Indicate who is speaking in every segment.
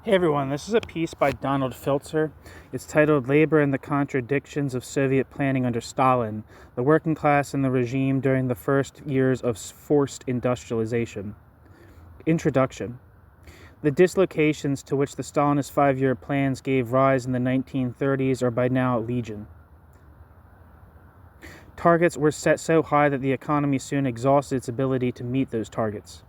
Speaker 1: Hey everyone, this is a piece by Donald Filtzer. It's titled Labor and the Contradictions of Soviet Planning under Stalin, the Working Class and the Regime During the First Years of Forced Industrialization. Introduction. The dislocations to which the Stalinist five-year plans gave rise in the 1930s are by now legion. Targets were set so high that the economy soon exhausted its ability to meet those targets.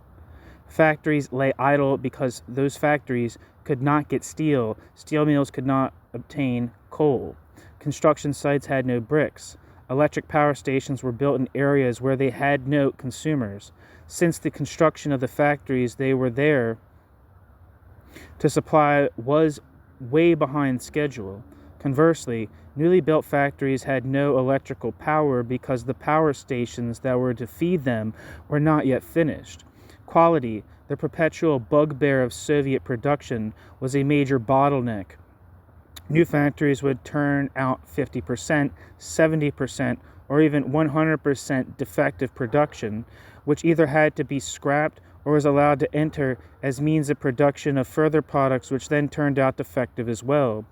Speaker 1: Factories lay idle because those factories could not get steel. Steel mills could not obtain coal. Construction sites had no bricks. Electric power stations were built in areas where they had no consumers. Since the construction of the factories they were there to supply was way behind schedule. Conversely, newly built factories had no electrical power because the power stations that were to feed them were not yet finished. Quality, the perpetual bugbear of Soviet production, was a major bottleneck. New factories would turn out 50%, 70%, or even 100% defective production, which either had to be scrapped or was allowed to enter as means of production of further products which then turned out defective as well.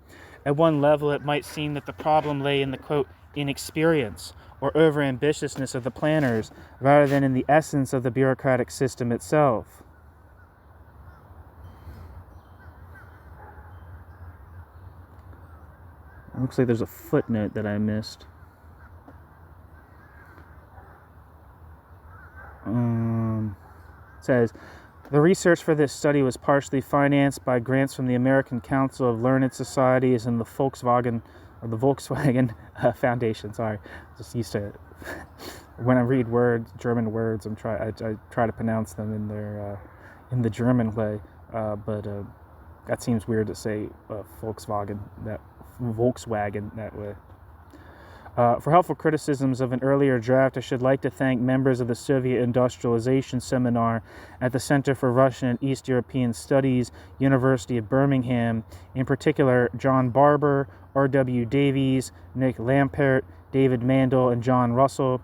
Speaker 1: At one level, it might seem that the problem lay in the, quote, inexperience or overambitiousness of the planners rather than in the essence of the bureaucratic system itself. It looks like there's a footnote that I missed. It says, the research for this study was partially financed by grants from the American Council of Learned Societies and the Volkswagen Foundation. Sorry, just used to when I read words, German words, I try to pronounce them in the German way. But that seems weird to say Volkswagen that way. For helpful criticisms of an earlier draft, I should like to thank members of the Soviet Industrialization Seminar at the Center for Russian and East European Studies, University of Birmingham, in particular John Barber, R.W. Davies, Nick Lampert, David Mandel, and John Russell.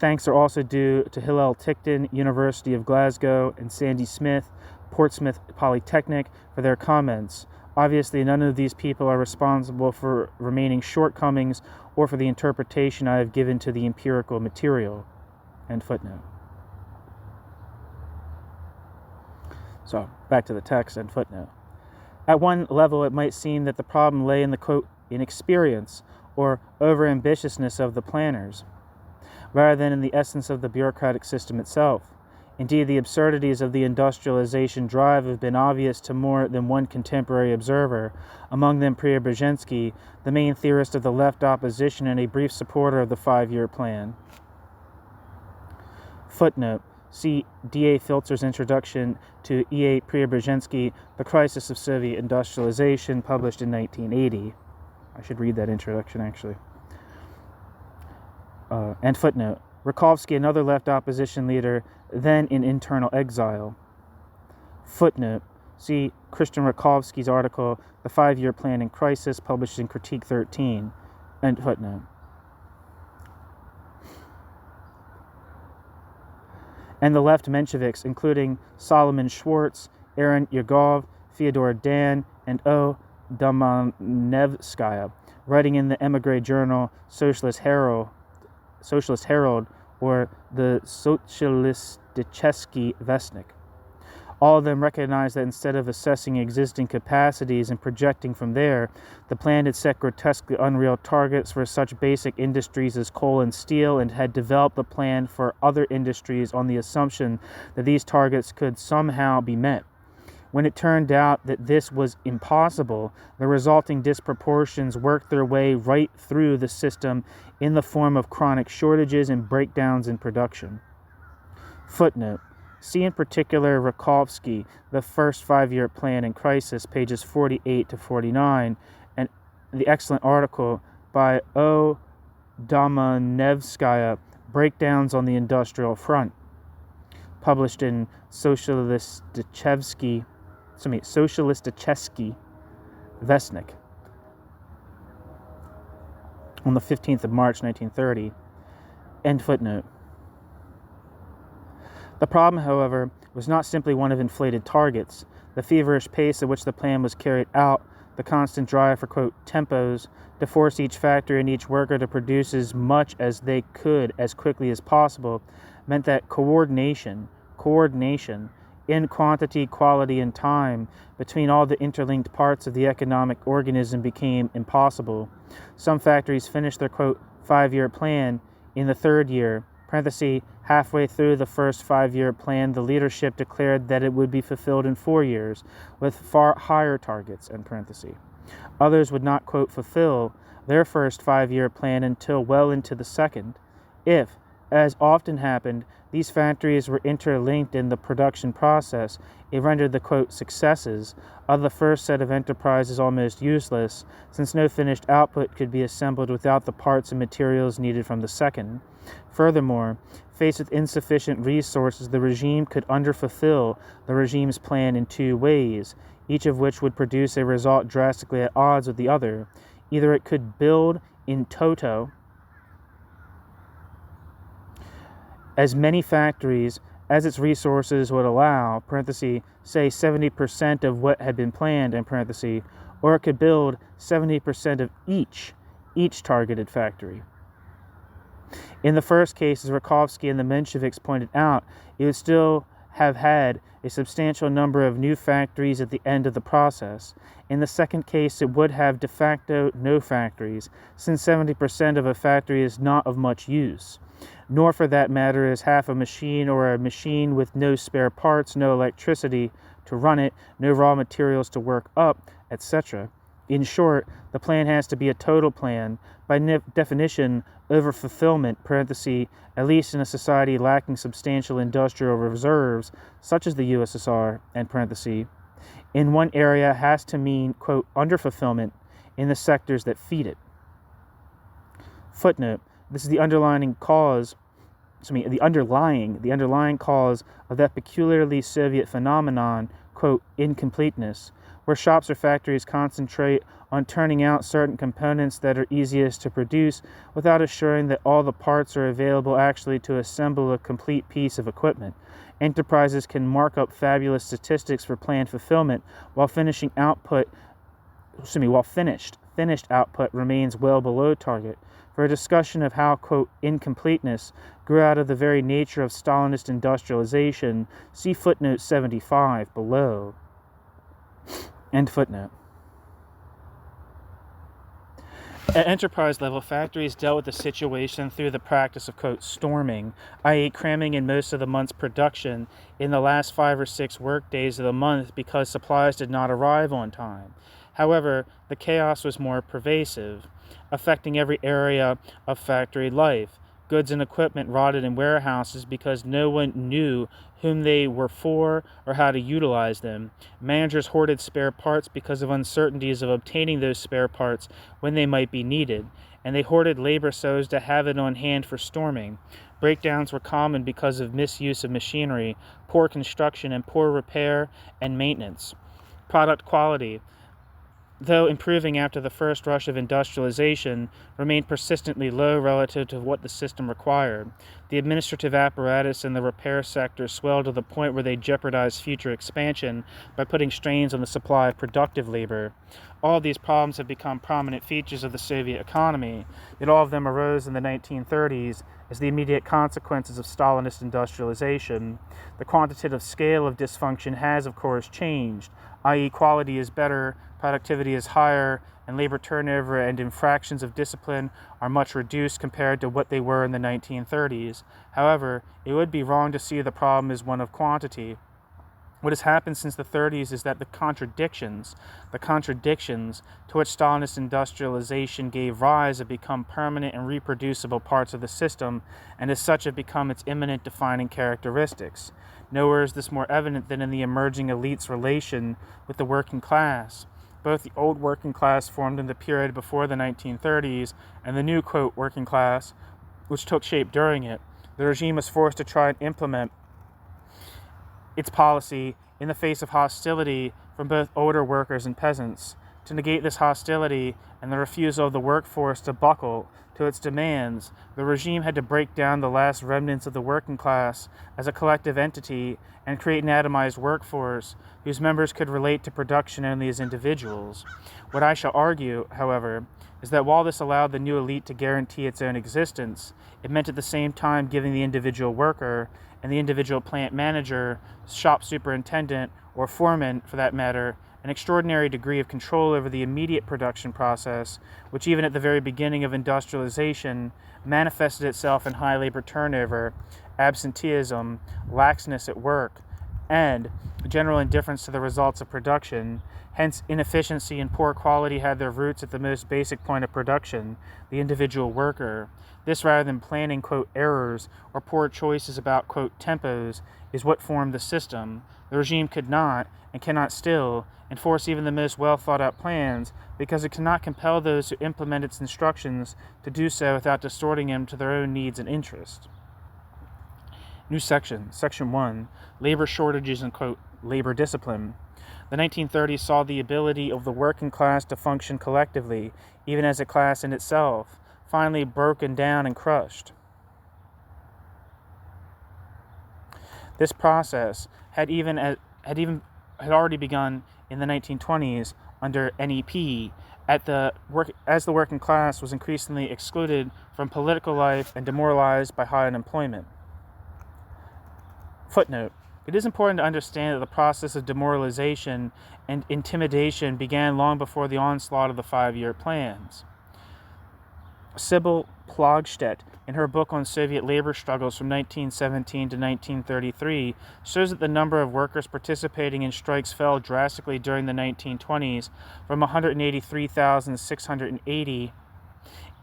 Speaker 1: Thanks are also due to Hillel Tickton, University of Glasgow, and Sandy Smith, Portsmouth Polytechnic, for their comments. Obviously, none of these people are responsible for remaining shortcomings or for the interpretation I have given to the empirical material. End footnote. So, back to the text and footnote. At one level, it might seem that the problem lay in the, quote, inexperience or overambitiousness of the planners, rather than in the essence of the bureaucratic system itself. Indeed, the absurdities of the industrialization drive have been obvious to more than one contemporary observer, among them Preobrazhensky, the main theorist of the left opposition and a brief supporter of the five-year plan. Footnote. See D.A. Filtzer's introduction to E.A. Preobrazhensky, The Crisis of Soviet Industrialization, published in 1980. I should read that introduction, actually. And footnote. Rakovsky, another left opposition leader, then in internal exile. Footnote. See Christian Rakovsky's article, The Five-Year Plan in Crisis, published in Critique 13. End footnote. And the left Mensheviks, including Solomon Schwartz, Aaron Yegov, Fyodor Dan, and O. Domanevskaya, writing in the emigre journal Socialist Herald, or the Socialisticheski Vestnik. All of them recognize that instead of assessing existing capacities and projecting from there, the plan had set grotesquely unreal targets for such basic industries as coal and steel, and had developed a plan for other industries on the assumption that these targets could somehow be met. When it turned out that this was impossible, the resulting disproportions worked their way right through the system in the form of chronic shortages and breakdowns in production. Footnote. See in particular Rakovsky, The First Five-Year Plan in Crisis, pages 48 to 49, and the excellent article by O. Domanevskaya, Breakdowns on the Industrial Front, published in Socialisticheski Vestnik on the 15th of March, 1930. End footnote. The problem, however, was not simply one of inflated targets. The feverish pace at which the plan was carried out, the constant drive for, quote, tempos, to force each factory and each worker to produce as much as they could as quickly as possible, meant that coordination in quantity, quality, and time between all the interlinked parts of the economic organism became impossible. Some factories finished their, quote, 5-year plan in the 3rd year. Halfway through the first 5-year plan, the leadership declared that it would be fulfilled in 4 years, with far higher targets, Others would not, quote, fulfill their first 5-year plan until well into the second. If, as often happened, these factories were interlinked in the production process, it rendered the, quote, successes of the first set of enterprises almost useless, since no finished output could be assembled without the parts and materials needed from the second. Furthermore, faced with insufficient resources, the regime could underfulfill the regime's plan in 2 ways, each of which would produce a result drastically at odds with the other. Either it could build in toto as many factories as its resources would allow, say 70% of what had been planned, or it could build 70% of each targeted factory. In the first case, as Rakovsky and the Mensheviks pointed out, it would still have had a substantial number of new factories at the end of the process. In the second case, it would have de facto no factories, since 70% of a factory is not of much use, nor for that matter is half a machine, or a machine with no spare parts, no electricity to run it, no raw materials to work up, etc. In short, the plan has to be a total plan, by definition, over-fulfillment, at least in a society lacking substantial industrial reserves, such as the USSR, in one area has to mean, quote, under-fulfillment in the sectors that feed it. Footnote, this is the underlying cause of that peculiarly Soviet phenomenon, quote, incompleteness, where shops or factories concentrate on turning out certain components that are easiest to produce without assuring that all the parts are available actually to assemble a complete piece of equipment. Enterprises can mark up fabulous statistics for planned fulfillment while finished output remains well below target. For a discussion of how, quote, incompleteness grew out of the very nature of Stalinist industrialization, see footnote 75 below. End footnote. At enterprise level, factories dealt with the situation through the practice of, quote, storming, i.e. cramming in most of the month's production in the last 5 or 6 work days of the month because supplies did not arrive on time. However, the chaos was more pervasive, affecting every area of factory life. Goods and equipment rotted in warehouses because no one knew whom they were for or how to utilize them. Managers hoarded spare parts because of uncertainties of obtaining those spare parts when they might be needed, and they hoarded labor so as to have it on hand for storming. Breakdowns were common because of misuse of machinery, poor construction, and poor repair and maintenance. Product quality, though improving after the first rush of industrialization, remained persistently low relative to what the system required. The administrative apparatus in the repair sector swelled to the point where they jeopardized future expansion by putting strains on the supply of productive labor. All of these problems have become prominent features of the Soviet economy, yet all of them arose in the 1930s as the immediate consequences of Stalinist industrialization. The quantitative scale of dysfunction has, of course, changed, i.e. quality is better, productivity is higher, and labor turnover and infractions of discipline are much reduced compared to what they were in the 1930s. However, it would be wrong to see the problem as one of quantity. What has happened since the 30s is that the contradictions to which Stalinist industrialization gave rise have become permanent and reproducible parts of the system, and as such have become its imminent defining characteristics. Nowhere is this more evident than in the emerging elite's relation with the working class. Both the old working class formed in the period before the 1930s and the new, quote, working class, which took shape during it. The regime was forced to try and implement its policy in the face of hostility from both older workers and peasants. To negate this hostility and the refusal of the workforce to buckle to its demands, the regime had to break down the last remnants of the working class as a collective entity and create an atomized workforce whose members could relate to production only as individuals. What I shall argue, however, is that while this allowed the new elite to guarantee its own existence, it meant at the same time giving the individual worker and the individual plant manager, shop superintendent, or foreman for that matter, an extraordinary degree of control over the immediate production process, which even at the very beginning of industrialization manifested itself in high labor turnover, absenteeism, laxness at work, and general indifference to the results of production. Hence, inefficiency and poor quality had their roots at the most basic point of production, the individual worker. This, rather than planning, quote, errors or poor choices about, quote, tempos, is what formed the system. The regime could not, and cannot still, enforce even the most well-thought-out plans because it cannot compel those who implement its instructions to do so without distorting them to their own needs and interests. New section, Section 1, Labor Shortages and, quote, Labor Discipline. The 1930s saw the ability of the working class to function collectively, even as a class in itself, finally broken down and crushed. This process had already begun in the 1920s under NEP, as the working class was increasingly excluded from political life and demoralized by high unemployment. Footnote: it is important to understand that the process of demoralization and intimidation began long before the onslaught of the 5-year plans. Sybil Plogstedt, in her book on Soviet labor struggles from 1917 to 1933, shows that the number of workers participating in strikes fell drastically during the 1920s from 183,680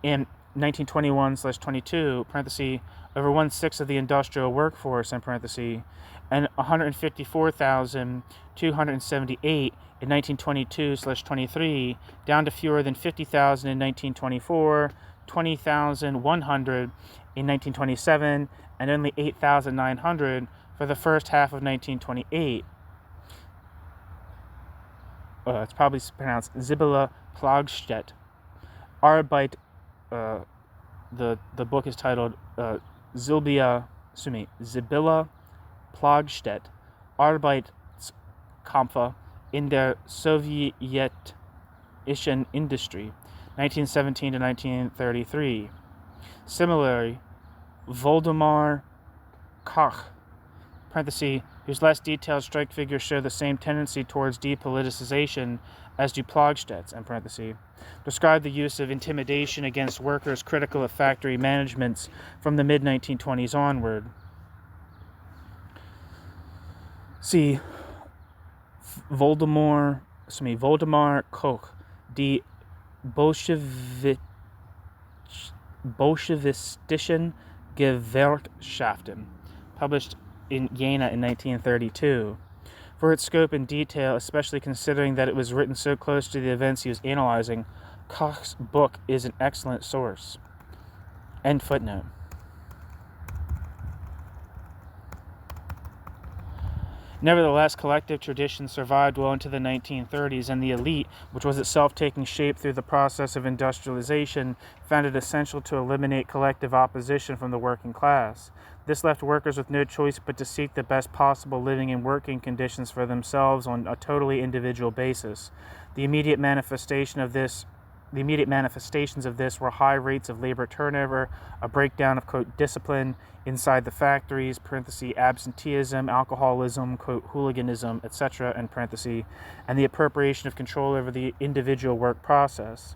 Speaker 1: in 1921/22, parenthesis, over 1/6 of the industrial workforce, in parenthesis, and 154,278 in 1922/23, down to fewer than 50,000 in 1924, 20,100 in 1927, and only 8,900 for the first half of 1928. It's probably pronounced Sibylla Plogstedt. Arbeit, the book is titled Sibylla Plogstedt, Arbeitskampfe in der sowjetischen Industrie, 1917 to 1933. Similarly, Voldemar Koch, parenthesis, whose less detailed strike figures show the same tendency towards depoliticization as do Plogstedt's, in parenthesis, described the use of intimidation against workers critical of factory managements from the mid-1920s onward. See Voldemar Koch, Die Bolschewistischen Gewerkschaften, published in Jena in 1932. For its scope and detail, especially considering that it was written so close to the events he was analyzing, Koch's book is an excellent source. End footnote. Nevertheless, collective traditions survived well into the 1930s, and the elite, which was itself taking shape through the process of industrialization, found it essential to eliminate collective opposition from the working class. This left workers with no choice but to seek the best possible living and working conditions for themselves on a totally individual basis. The immediate manifestations of this were high rates of labor turnover, a breakdown of, quote, discipline inside the factories, parenthesis, absenteeism, alcoholism, quote, hooliganism, etc., and parenthesis, and the appropriation of control over the individual work process.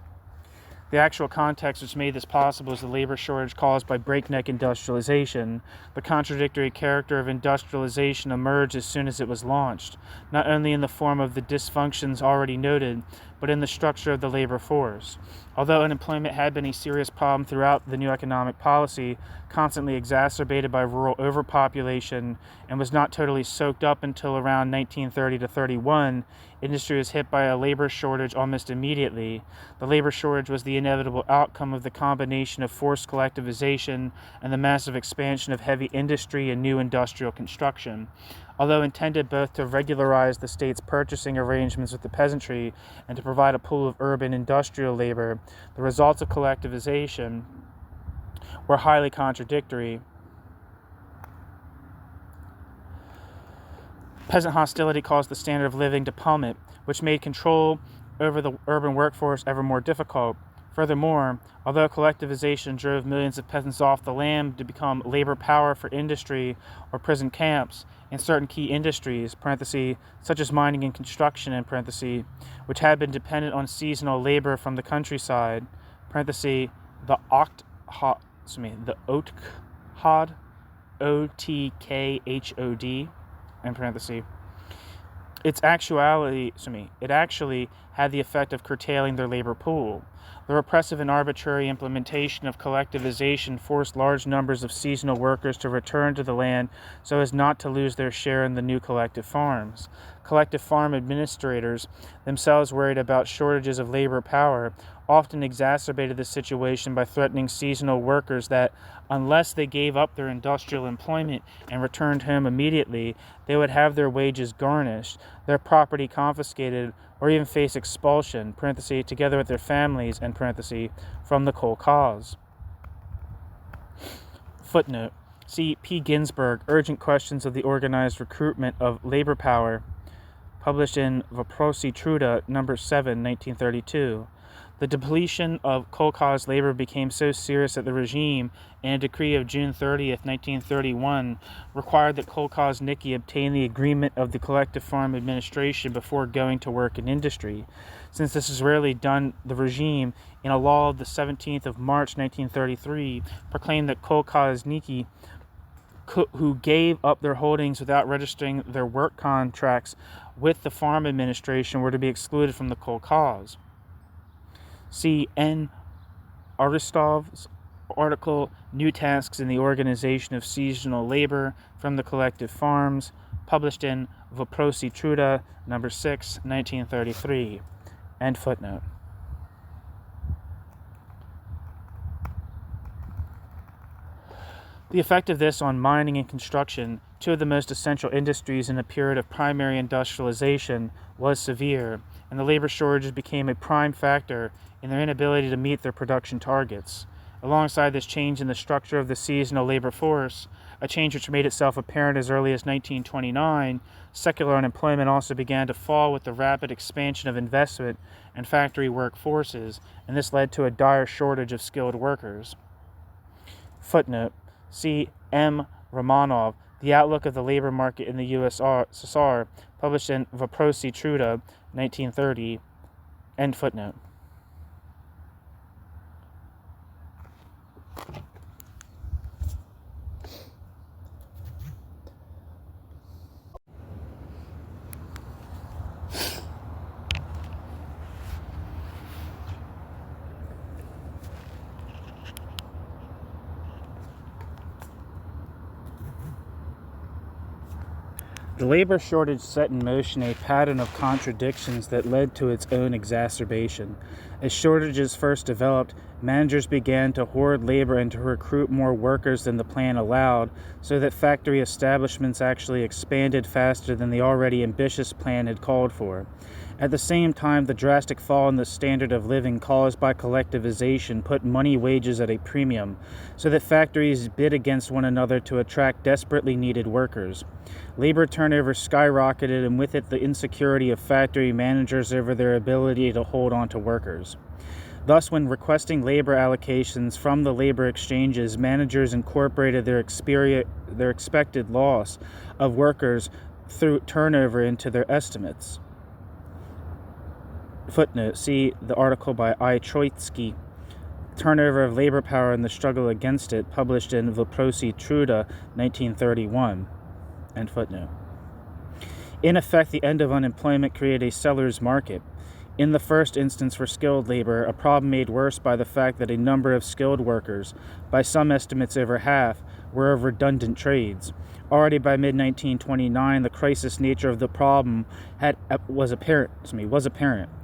Speaker 1: The actual context which made this possible is the labor shortage caused by breakneck industrialization. The contradictory character of industrialization emerged as soon as it was launched, not only in the form of the dysfunctions already noted, but in the structure of the labor force. Although unemployment had been a serious problem throughout the new economic policy, constantly exacerbated by rural overpopulation, and was not totally soaked up until around 1930 to 31, industry was hit by a labor shortage almost immediately. The labor shortage was the inevitable outcome of the combination of forced collectivization and the massive expansion of heavy industry and new industrial construction. Although intended both to regularize the state's purchasing arrangements with the peasantry and to provide a pool of urban industrial labor, the results of collectivization were highly contradictory. Peasant hostility caused the standard of living to plummet, which made control over the urban workforce ever more difficult. Furthermore, although collectivization drove millions of peasants off the land to become labor power for industry or prison camps in certain key industries, such as mining and construction, which had been dependent on seasonal labor from the countryside, the Otkhod, O-T-K-H-O-D, it actually had the effect of curtailing their labor pool. The repressive and arbitrary implementation of collectivization forced large numbers of seasonal workers to return to the land so as not to lose their share in the new collective farms. Collective farm administrators, themselves worried about shortages of labor power, often exacerbated the situation by threatening seasonal workers that, unless they gave up their industrial employment and returned home immediately, they would have their wages garnished, their property confiscated, or even face expulsion, together with their families, from the kolkhoz. Footnote. See P. Ginsburg, Urgent Questions of the Organized Recruitment of Labor Power, published in Vопроsi Truda, No. 7, 1932. The depletion of kolkhoz labor became so serious that the regime, in a decree of June 30th, 1931, required that kolkhozniki obtain the agreement of the collective farm administration before going to work in industry. Since this is rarely done, the regime, in a law of the 17th of March, 1933, proclaimed that kolkhozniki who gave up their holdings without registering their work contracts with the farm administration were to be excluded from the kolkhoz. See N. Aristov's article, New Tasks in the Organization of Seasonal Labor from the Collective Farms, published in Vопроsi Truda, No. 6, 1933. End footnote. The effect of this on mining and construction, two of the most essential industries in a period of primary industrialization, was severe, and the labor shortages became a prime factor in their inability to meet their production targets. Alongside this change in the structure of the seasonal labor force, a change which made itself apparent as early as 1929, secular unemployment also began to fall with the rapid expansion of investment and factory workforces, and this led to a dire shortage of skilled workers. Footnote. See M. Romanov, The Outlook of the Labor Market in the USSR, published in Vопроsi Truda, 1930. End footnote. The labor shortage set in motion a pattern of contradictions that led to its own exacerbation. As shortages first developed, managers began to hoard labor and to recruit more workers than the plan allowed, so that factory establishments actually expanded faster than the already ambitious plan had called for. At the same time, the drastic fall in the standard of living caused by collectivization put money wages at a premium, so that factories bid against one another to attract desperately needed workers. Labor turnover skyrocketed, and with it the insecurity of factory managers over their ability to hold on to workers. Thus, when requesting labor allocations from the labor exchanges, managers incorporated their expected loss of workers through turnover into their estimates. Footnote, see the article by I. Troitsky, Turnover of Labor Power and the Struggle Against It, published in Vопроsi Truda, 1931. End footnote. In effect, the end of unemployment created a seller's market. In the first instance for skilled labor, a problem made worse by the fact that a number of skilled workers, by some estimates over half, were of redundant trades. Already by mid-1929, the crisis nature of the problem was apparent.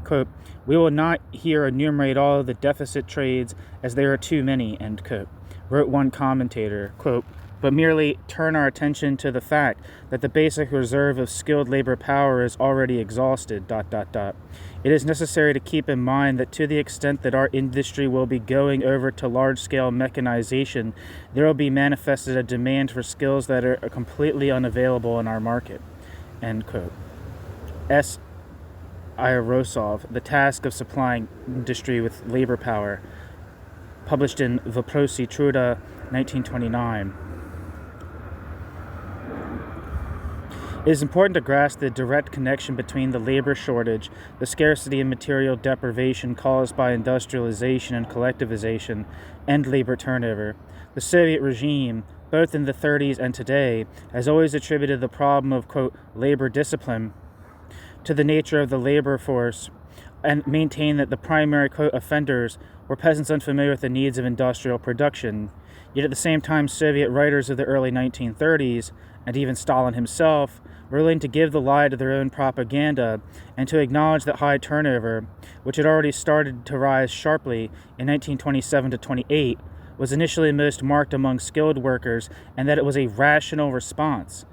Speaker 1: Quote, "We will not here enumerate all of the deficit trades, as there are too many," end quote, wrote one commentator. Quote, but merely turn our attention to the fact that the basic reserve of skilled labor power is already exhausted, It is necessary to keep in mind that to the extent that our industry will be going over to large-scale mechanization, there will be manifested a demand for skills that are completely unavailable in our market." End quote. S. Irosov, The Task of Supplying Industry with Labor Power, published in Vопроsi Truda, 1929. It is important to grasp the direct connection between the labor shortage, the scarcity and material deprivation caused by industrialization and collectivization, and labor turnover. The Soviet regime, both in the 30s and today, has always attributed the problem of, quote, labor discipline to the nature of the labor force and maintained that the primary, quote, offenders were peasants unfamiliar with the needs of industrial production. Yet at the same time, Soviet writers of the early 1930s, and even Stalin himself, were willing to give the lie to their own propaganda and to acknowledge that high turnover, which had already started to rise sharply in 1927 to 28, was initially most marked among skilled workers, and that it was a rational response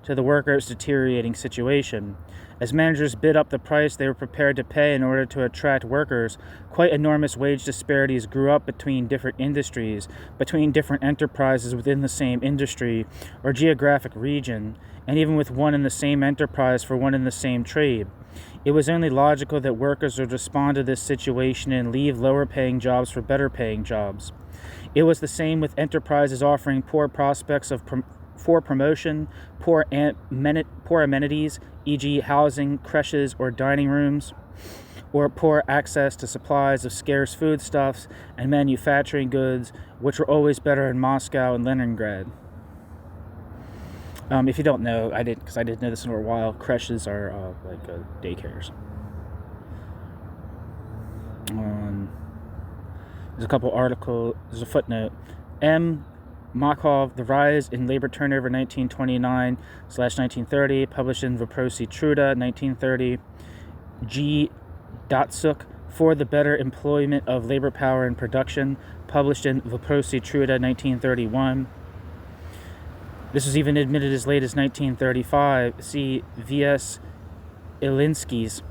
Speaker 1: to the workers' deteriorating situation. As managers bid up the price they were prepared to pay in order to attract workers, quite enormous wage disparities grew up between different industries, between different enterprises within the same industry or geographic region, and even with one and the same enterprise for one and the same trade. It was only logical that workers would respond to this situation and leave lower-paying jobs for better-paying jobs. It was the same with enterprises offering poor prospects for promotion, poor amenities, e.g. housing, creches, or dining rooms, or poor access to supplies of scarce foodstuffs and manufacturing goods, which were always better in Moscow and Leningrad. If you don't know, I didn't know this for a while, creches are daycares. There's a couple articles, there's a footnote. M. Makov, The Rise in Labor Turnover, 1929/1930, published in Vопроsi Truda, 1930. G. Datsuk, For the Better Employment of Labor Power in Production, published in Vопроsi Truda, 1931. This was even admitted as late as 1935. See V.S. Ilinsky's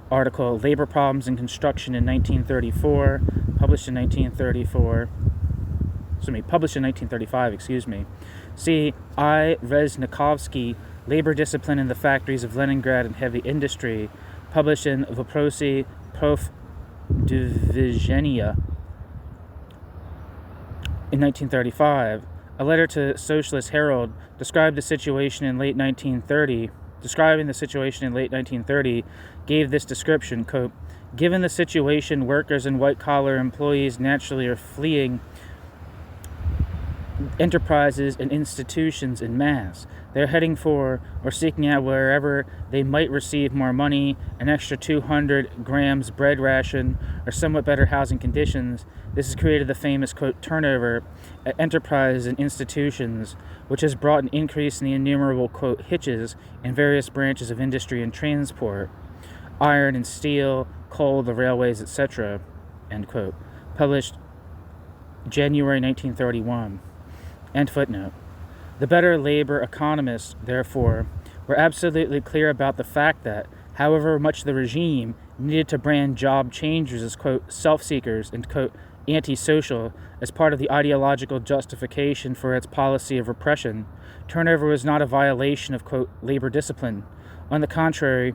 Speaker 1: article, Labor Problems in Construction in 1934, published in 1935, See I. Reznikovsky, Labor Discipline in the Factories of Leningrad and Heavy Industry, published in Vопроsi Profdvizhenia in 1935. A letter to Socialist Herald describing the situation in late 1930, gave this description, quote, "Given the situation, workers and white-collar employees naturally are fleeing enterprises and institutions en masse. They're heading for or seeking out wherever they might receive more money, an extra 200 grams bread ration, or somewhat better housing conditions. This has created the famous, quote, turnover at enterprises and institutions, which has brought an increase in the innumerable, quote, hitches in various branches of industry and transport, iron and steel, coal, the railways, etc., end quote. Published January 1931. End footnote. The better labor economists, therefore, were absolutely clear about the fact that, however much the regime needed to brand job changers as, quote, self-seekers and, quote, antisocial as part of the ideological justification for its policy of repression, turnover was not a violation of, quote, labor discipline. On the contrary,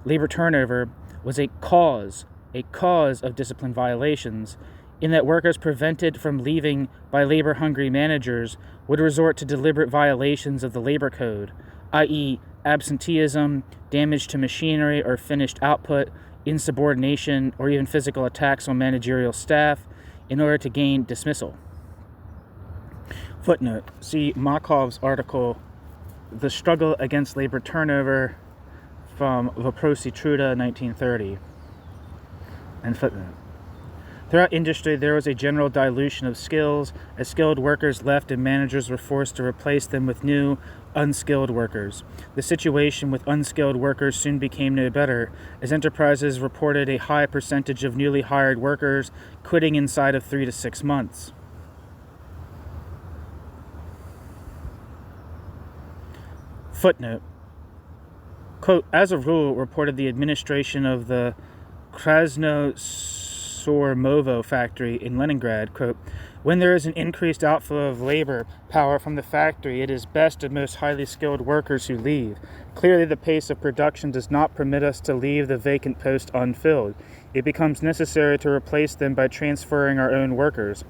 Speaker 1: labor turnover was a cause of discipline violations, in that workers prevented from leaving by labor-hungry managers would resort to deliberate violations of the labor code, i.e. absenteeism, damage to machinery or finished output, insubordination, or even physical attacks on managerial staff in order to gain dismissal. Footnote. See Makov's article, The Struggle Against Labor Turnover, from Vопроsi Truda, 1930. And footnote. Throughout industry, there was a general dilution of skills, as skilled workers left and managers were forced to replace them with new, unskilled workers. The situation with unskilled workers soon became no better, as enterprises reported a high percentage of newly hired workers quitting inside of 3 to 6 months. Footnote. Quote, as a rule, reported the administration of the Krasnosormovo factory in Leningrad, quote, when there is an increased outflow of labor power from the factory, it is best and most highly skilled workers who leave. Clearly, the pace of production does not permit us to leave the vacant post unfilled. It becomes necessary to replace them by transferring our own workers.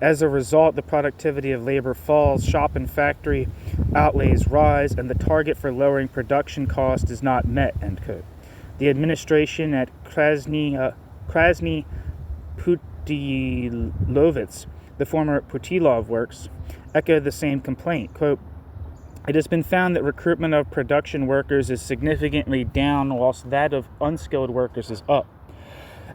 Speaker 1: As a result, the productivity of labor falls, shop and factory outlays rise, and the target for lowering production cost is not met, end quote. The administration at Krasny Putilovets, the former Putilov works, echoed the same complaint. Quote, it has been found that recruitment of production workers is significantly down, whilst that of unskilled workers is up.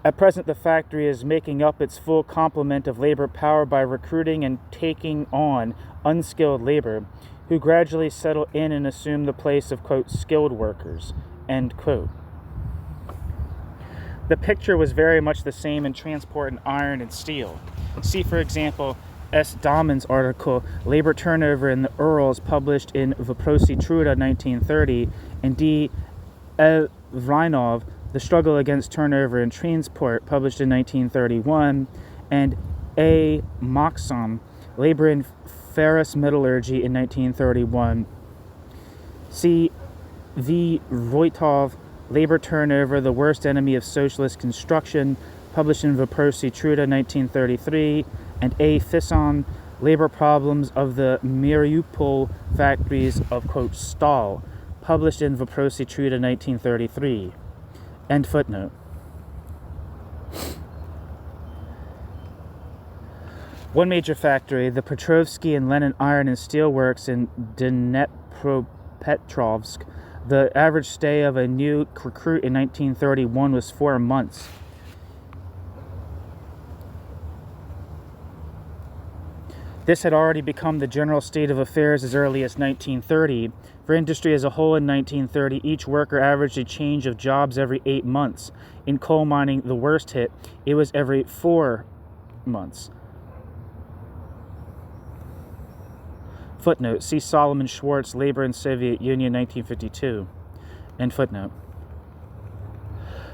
Speaker 1: At present, the factory is making up its full complement of labor power by recruiting and taking on unskilled labor, who gradually settle in and assume the place of, quote, skilled workers, end quote. The picture was very much the same in transport and iron and steel. See, for example, S. Dahman's article, Labor Turnover in the Urals, published in Vопроsi Truda 1930, and D. Evrinov, The Struggle Against Turnover in Transport, published in 1931, and A. Moxon, Labor in Ferrous Metallurgy in 1931. C. V. Voitov, Labor Turnover, The Worst Enemy of Socialist Construction, published in Vопроsi Truda 1933, and A. Fisson, Labor Problems of the Mariupol Factories of, quote, Stahl, published in Vопроsi Truda 1933. End footnote. One major factory, the Petrovsky and Lenin Iron and Steel Works in Dnepropetrovsk, the average stay of a new recruit in 1931 was 4 months. This had already become the general state of affairs as early as 1930. For industry as a whole in 1930, each worker averaged a change of jobs every 8 months. In coal mining, the worst hit, it was every 4 months. Footnote, see Solomon Schwartz, Labor in Soviet Union, 1952. End footnote.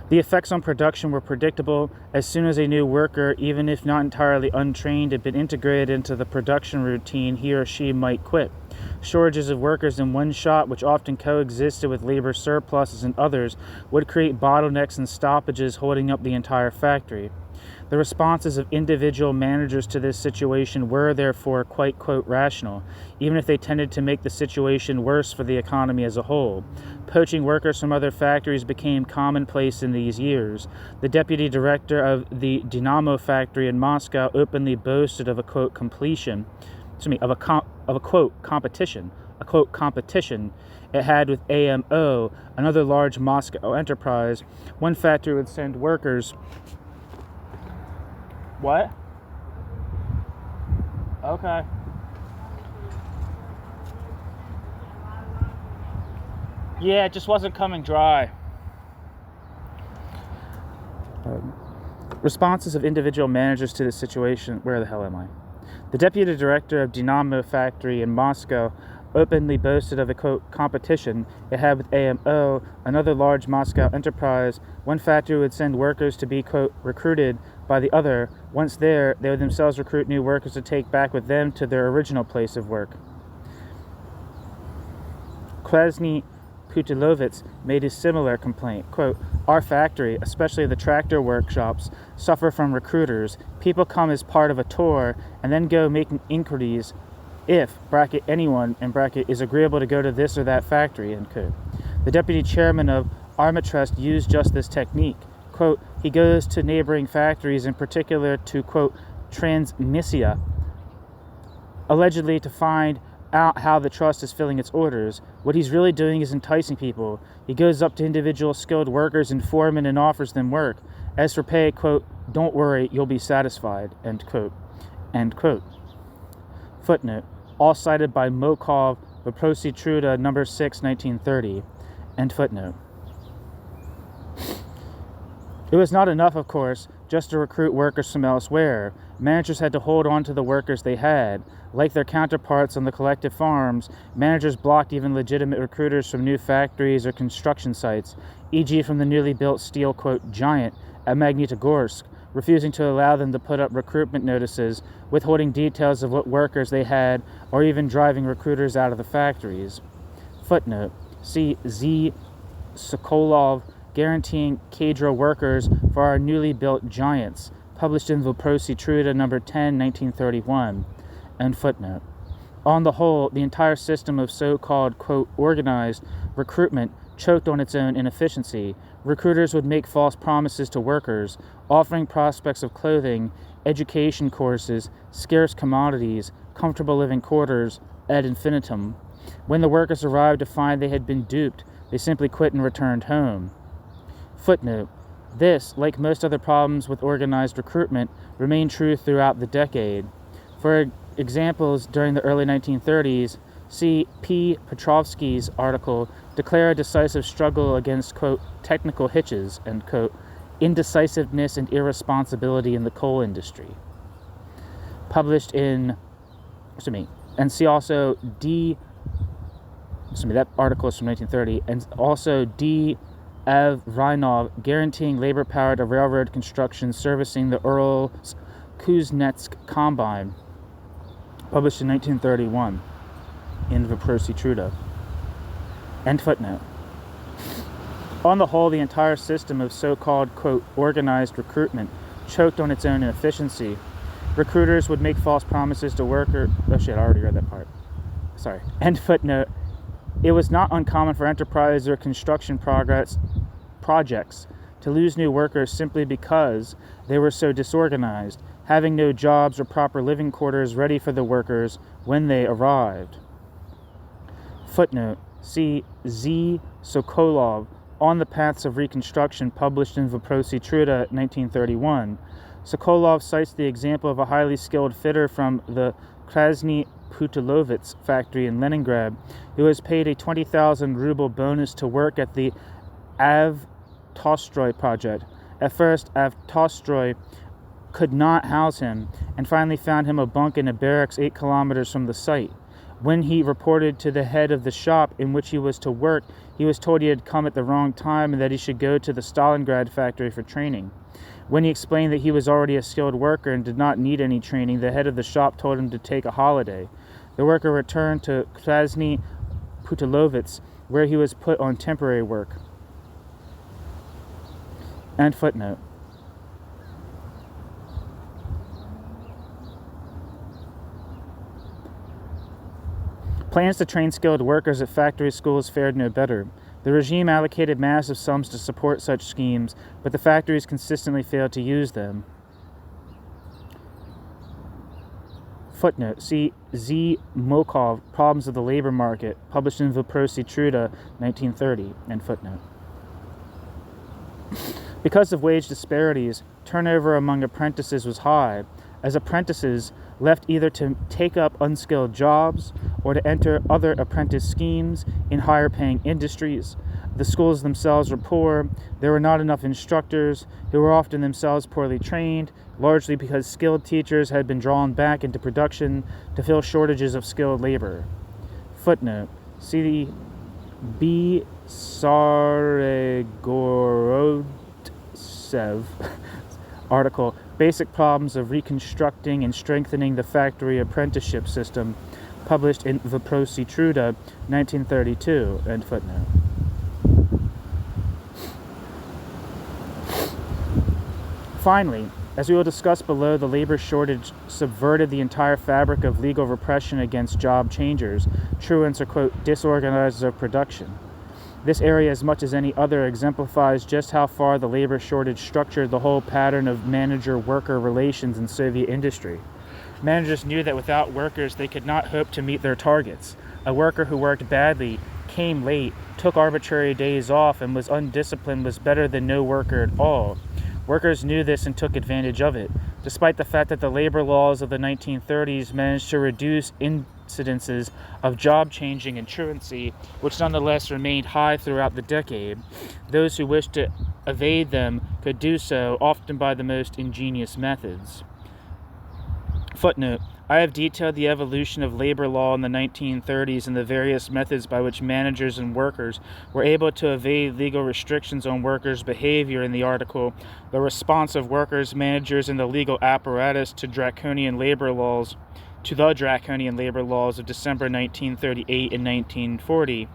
Speaker 1: The effects on production were predictable. As soon as a new worker, even if not entirely untrained, had been integrated into the production routine, he or she might quit. Shortages of workers in one shop, which often coexisted with labor surpluses in others, would create bottlenecks and stoppages holding up the entire factory. The responses of individual managers to this situation were, therefore, quite, quote, rational, even if they tended to make the situation worse for the economy as a whole. Poaching workers from other factories became commonplace in these years. The deputy director of the Dynamo factory in Moscow openly boasted of a, quote, competition it had with AMO, another large Moscow enterprise. One factory would send workers... What? Okay. Yeah, it just wasn't coming dry. Responses of individual managers to this situation. Where the hell am I? The deputy director of Dynamo factory in Moscow openly boasted of a, quote, competition it had with AMO, another large Moscow enterprise. One factory would send workers to be, quote, recruited by the other. Once there, they would themselves recruit new workers to take back with them to their original place of work. Krasny Putilovets made a similar complaint. Quote, our factory, especially the tractor workshops, suffer from recruiters. People come as part of a tour and then go making inquiries if, bracket, anyone, and bracket, is agreeable to go to this or that factory, end quote. The deputy chairman of Armatrust used just this technique. Quote, he goes to neighboring factories, in particular to, quote, Transnistria, allegedly to find out how the trust is filling its orders. What he's really doing is enticing people. He goes up to individual skilled workers and foremen and offers them work. As for pay, quote, don't worry, you'll be satisfied, end quote. End quote. Footnote, all cited by Mokov, Vопроsi Truda, number 6, 1930. End footnote. It was not enough, of course, just to recruit workers from elsewhere. Managers had to hold on to the workers they had. Like their counterparts on the collective farms, managers blocked even legitimate recruiters from new factories or construction sites, e.g. from the newly built steel, quote, giant at Magnitogorsk, refusing to allow them to put up recruitment notices, withholding details of what workers they had, or even driving recruiters out of the factories. Footnote. See Z. Sokolov, Guaranteeing Cadre Workers for Our Newly Built Giants, published in Vопроsi Truda No. 10, 1931. End footnote. On the whole, the entire system of so-called, quote, organized recruitment choked on its own inefficiency. Recruiters would make false promises to workers, offering prospects of clothing, education courses, scarce commodities, comfortable living quarters, ad infinitum. When the workers arrived to find they had been duped, they simply quit and returned home. Footnote. This, like most other problems with organized recruitment, remained true throughout the decade. For examples, during the early 1930s, see P. Petrovsky's article, Declare a Decisive Struggle Against, quote, Technical Hitches, end quote, Indecisiveness and Irresponsibility in the Coal Industry. Published in, and see also that article is from 1930, and also D. Ev Rynov, Guaranteeing Labor Power to Railroad Construction Servicing the Urals Kuznetsk Combine, published in 1931 in Vопроsi Truda. End footnote. On the whole, the entire system of so-called, quote, organized recruitment choked on its own inefficiency. Recruiters would make false promises to workers. Oh shit, I already read that part. Sorry. End footnote. It was not uncommon for enterprise or construction projects to lose new workers simply because they were so disorganized, having no jobs or proper living quarters ready for the workers when they arrived. Footnote. See Z. Sokolov, On the Paths of Reconstruction, published in Vопроsi Truda, 1931. Sokolov cites the example of a highly skilled fitter from the Krasny Putilovets factory in Leningrad, who was paid a 20,000 ruble bonus to work at the Avtostroy project. At first, Avtostroy could not house him, and finally found him a bunk in a barracks 8 kilometers from the site. When he reported to the head of the shop in which he was to work, he was told he had come at the wrong time and that he should go to the Stalingrad factory for training. When he explained that he was already a skilled worker and did not need any training, the head of the shop told him to take a holiday. The worker returned to Krasny Putilovets, where he was put on temporary work. End footnote. Plans to train skilled workers at factory schools fared no better. The regime allocated massive sums to support such schemes, but the factories consistently failed to use them. Footnote. See Z. Mokov, Problems of the Labor Market, published in Vопроsi Truda, 1930. End footnote. Because of wage disparities, turnover among apprentices was high, as apprentices left either to take up unskilled jobs or to enter other apprentice schemes in higher-paying industries. The schools themselves were poor. There were not enough instructors, who were often themselves poorly trained, largely because skilled teachers had been drawn back into production to fill shortages of skilled labor. Footnote. See B. Saregorodtsev article, Basic Problems of Reconstructing and Strengthening the Factory Apprenticeship System, published in Vопроsi Truda, 1932. End footnote. Finally, as we will discuss below, the labor shortage subverted the entire fabric of legal repression against job changers, truants, or, quote, disorganizers of production. This area, as much as any other, exemplifies just how far the labor shortage structured the whole pattern of manager-worker relations in Soviet industry. Managers knew that without workers they could not hope to meet their targets. A worker who worked badly, came late, took arbitrary days off, and was undisciplined was better than no worker at all. Workers knew this and took advantage of it, despite the fact that the labor laws of the 1930s managed to reduce incidences of job changing and truancy, which nonetheless remained high throughout the decade. Those who wished to evade them could do so, often by the most ingenious methods. Footnote: I have detailed the evolution of labor law in the 1930s and the various methods by which managers and workers were able to evade legal restrictions on workers' behavior in the article, The Response of Workers, Managers, and the Legal Apparatus to the Draconian Labor Laws of December 1938 and 1940,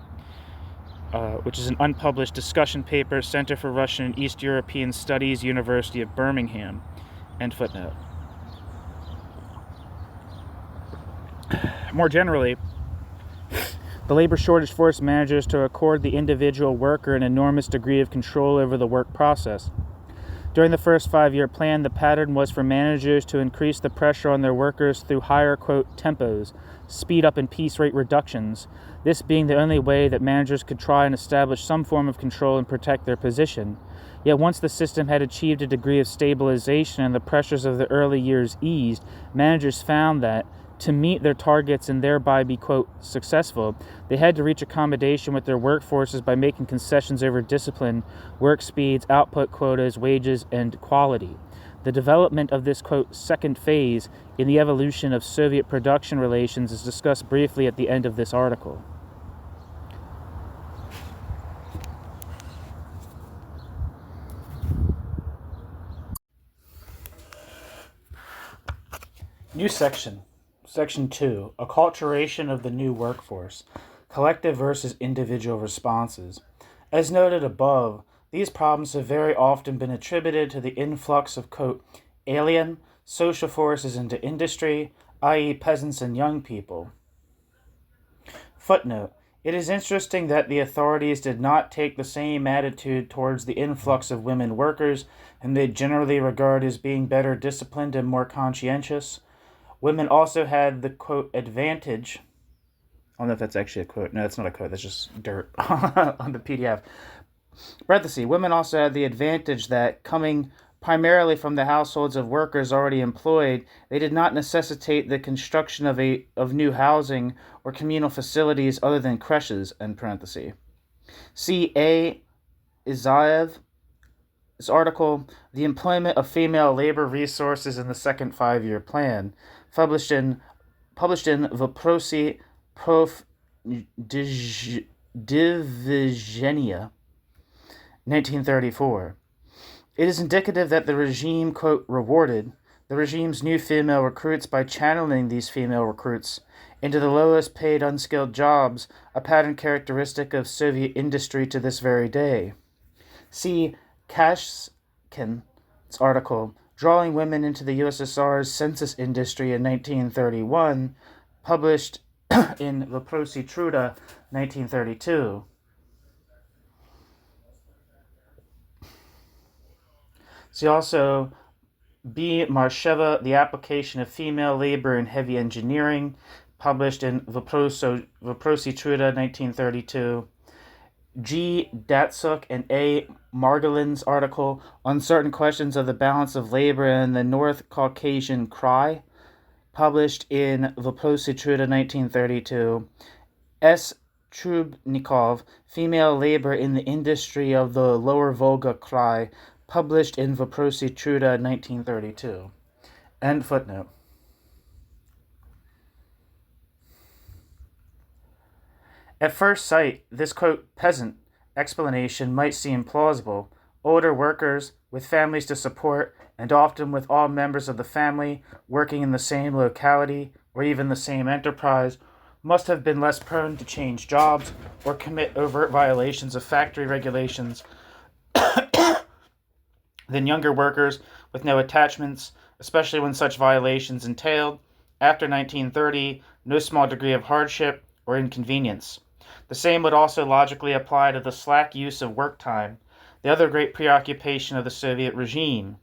Speaker 1: which is an unpublished discussion paper, Center for Russian and East European Studies, University of Birmingham. End footnote. More generally, the labor shortage forced managers to accord the individual worker an enormous degree of control over the work process. During the first 5-year plan, the pattern was for managers to increase the pressure on their workers through higher, quote, tempos, speed up and piece rate reductions, this being the only way that managers could try and establish some form of control and protect their position. Yet once the system had achieved a degree of stabilization and the pressures of the early years eased, managers found that, to meet their targets and thereby be, quote, successful, they had to reach accommodation with their workforces by making concessions over discipline, work speeds, output quotas, wages, and quality. The development of this, quote, second phase in the evolution of Soviet production relations is discussed briefly at the end of this article. New section. Section 2. Acculturation of the new workforce. Collective versus individual responses. As noted above, these problems have very often been attributed to the influx of, quote, alien social forces into industry, i.e. peasants and young people. Footnote: it is interesting that the authorities did not take the same attitude towards the influx of women workers, whom they generally regard as being better disciplined and more conscientious. Women also had the, quote, advantage. I don't know if that's actually a quote. No, that's not a quote. That's just dirt on the PDF. Parenthesis. Women also had the advantage that, coming primarily from the households of workers already employed, they did not necessitate the construction of new housing or communal facilities other than creches, end parenthesis. See A. Isaev. This article, The Employment of Female Labor Resources in the Second Five-Year Plan, published in Voprosi Prof. Divizhenia, 1934. It is indicative that the regime, quote, rewarded the regime's new female recruits by channeling these female recruits into the lowest paid unskilled jobs, a pattern characteristic of Soviet industry to this very day. See Kashkin's article, Drawing Women into the USSR's Census Industry in 1931, published in Voprosi Truda, 1932. See also B. Marsheva, The Application of Female Labor in Heavy Engineering, published in Voprosi Truda, 1932. G. Datsuk and A. Margolin's article on certain questions of the balance of labor in the North Caucasian Krai, published in Voprosi Truda, 1932. S. Trubnikov, Female Labor in the Industry of the Lower Volga Krai, published in Voprosi Truda, 1932. End footnote. At first sight, this, quote, peasant explanation might seem plausible. Older workers, with families to support, and often with all members of the family working in the same locality or even the same enterprise, must have been less prone to change jobs or commit overt violations of factory regulations than younger workers with no attachments, especially when such violations entailed, after 1930, no small degree of hardship or inconvenience. The same would also logically apply to the slack use of work time, the other great preoccupation of the Soviet regime.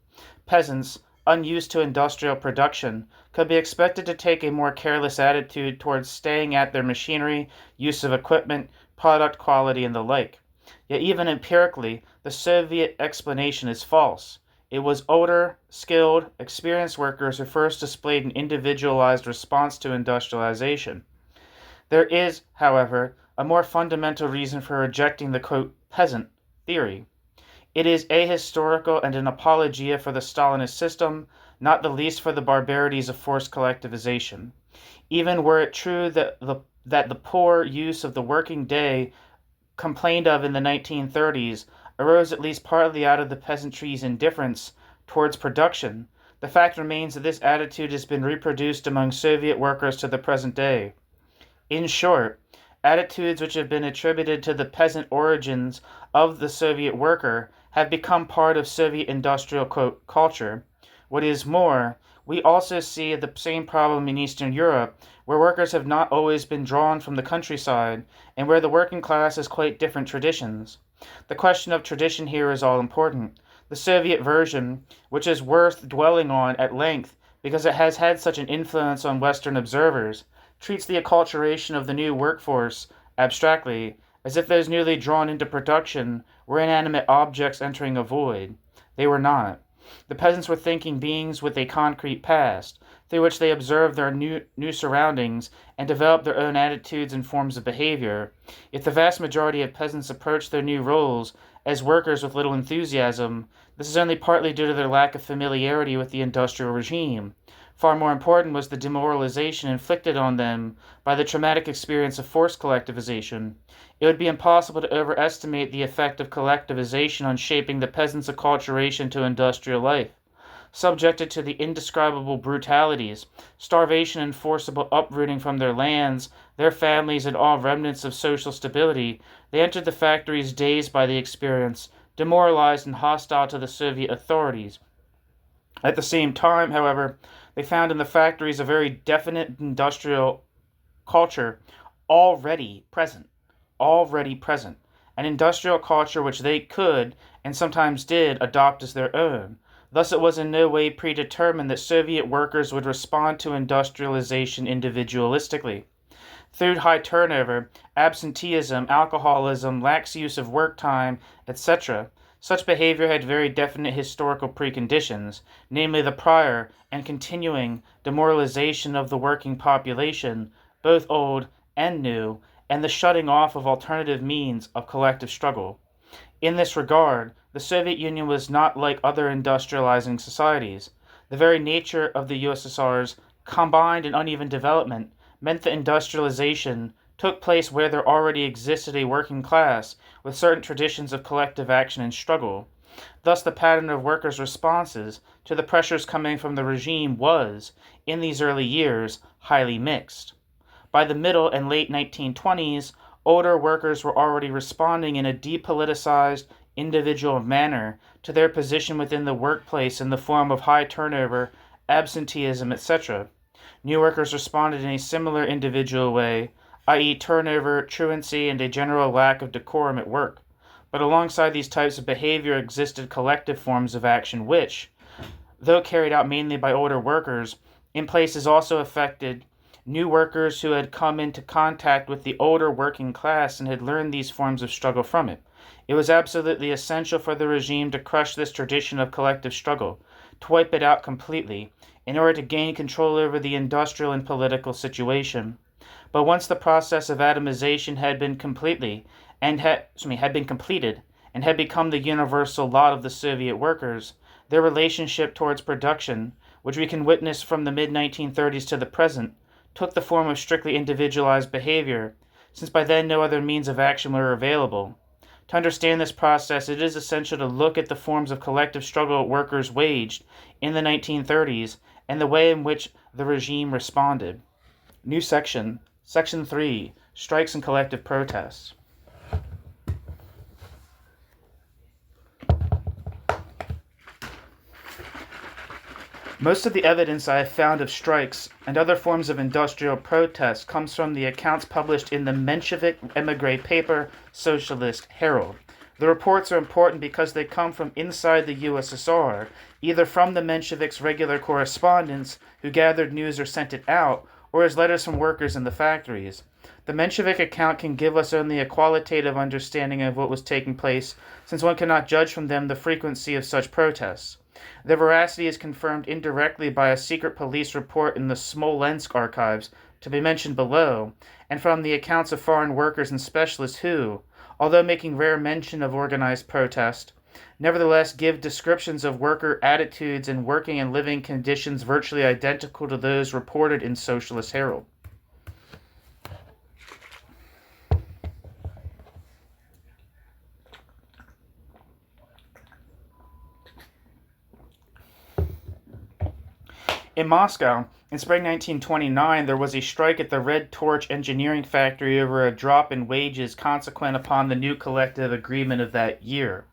Speaker 1: Peasants, unused to industrial production, could be expected to take a more careless attitude towards staying at their machinery, use of equipment, product quality, and the like. Yet even empirically, the Soviet explanation is false. It was older, skilled, experienced workers who first displayed an individualized response to industrialization. There is, however, a more fundamental reason for rejecting the, quote, peasant theory. It is ahistorical and an apologia for the Stalinist system, not the least for the barbarities of forced collectivization. Even were it true that the poor use of the working day complained of in the 1930s arose at least partly out of the peasantry's indifference towards production, the fact remains that this attitude has been reproduced among Soviet workers to the present day. In short, attitudes which have been attributed to the peasant origins of the Soviet worker have become part of Soviet industrial culture. What is more, we also see the same problem in Eastern Europe, where workers have not always been drawn from the countryside, and where the working class has quite different traditions. The question of tradition here is all important. The Soviet version, which is worth dwelling on at length because it has had such an influence on Western observers, treats the acculturation of the new workforce abstractly, as if those newly drawn into production were inanimate objects entering a void. They were not. The peasants were thinking beings with a concrete past, through which they observed their new surroundings and developed their own attitudes and forms of behavior. If the vast majority of peasants approached their new roles as workers with little enthusiasm, this is only partly due to their lack of familiarity with the industrial regime. Far more important was the demoralization inflicted on them by the traumatic experience of forced collectivization. It would be impossible to overestimate the effect of collectivization on shaping the peasants' acculturation to industrial life. Subjected to the indescribable brutalities, starvation and forcible uprooting from their lands, their families, and all remnants of social stability, they entered the factories dazed by the experience, demoralized and hostile to the Soviet authorities. At the same time, however, they found in the factories a very definite industrial culture already present, an industrial culture which they could, and sometimes did, adopt as their own. Thus it was in no way predetermined that Soviet workers would respond to industrialization individualistically. Through high turnover, absenteeism, alcoholism, lax use of work time, etc., such behavior had very definite historical preconditions, namely the prior and continuing demoralization of the working population, both old and new, and the shutting off of alternative means of collective struggle. In this regard, the Soviet Union was not like other industrializing societies. The very nature of the USSR's combined and uneven development meant that industrialization took place where there already existed a working class with certain traditions of collective action and struggle. Thus the pattern of workers' responses to the pressures coming from the regime was, in these early years, highly mixed. By the middle and late 1920s, older workers were already responding in a depoliticized, individual manner to their position within the workplace in the form of high turnover, absenteeism, etc. New workers responded in a similar individual way, i.e. turnover, truancy, and a general lack of decorum at work. But alongside these types of behavior existed collective forms of action which, though carried out mainly by older workers, in places also affected new workers who had come into contact with the older working class and had learned these forms of struggle from it. It was absolutely essential for the regime to crush this tradition of collective struggle, to wipe it out completely, in order to gain control over the industrial and political situation. But once the process of atomization had been completed and had become the universal lot of the Soviet workers, their relationship towards production, which we can witness from the mid-1930s to the present, took the form of strictly individualized behavior, since by then no other means of action were available. To understand this process, it is essential to look at the forms of collective struggle workers waged in the 1930s and the way in which the regime responded. New section, Section 3, Strikes and Collective Protests. Most of the evidence I have found of strikes and other forms of industrial protest comes from the accounts published in the Menshevik emigre paper Socialist Herald. The reports are important because they come from inside the USSR, either from the Mensheviks' regular correspondents who gathered news or sent it out, or as letters from workers in the factories. The Menshevik account can give us only a qualitative understanding of what was taking place, since one cannot judge from them the frequency of such protests. Their veracity is confirmed indirectly by a secret police report in the Smolensk archives, to be mentioned below, and from the accounts of foreign workers and specialists who, although making rare mention of organized protest, nevertheless give descriptions of worker attitudes and working and living conditions virtually identical to those reported in Socialist Herald. In Moscow, in spring 1929, there was a strike at the Red Torch engineering factory over a drop in wages consequent upon the new collective agreement of that year.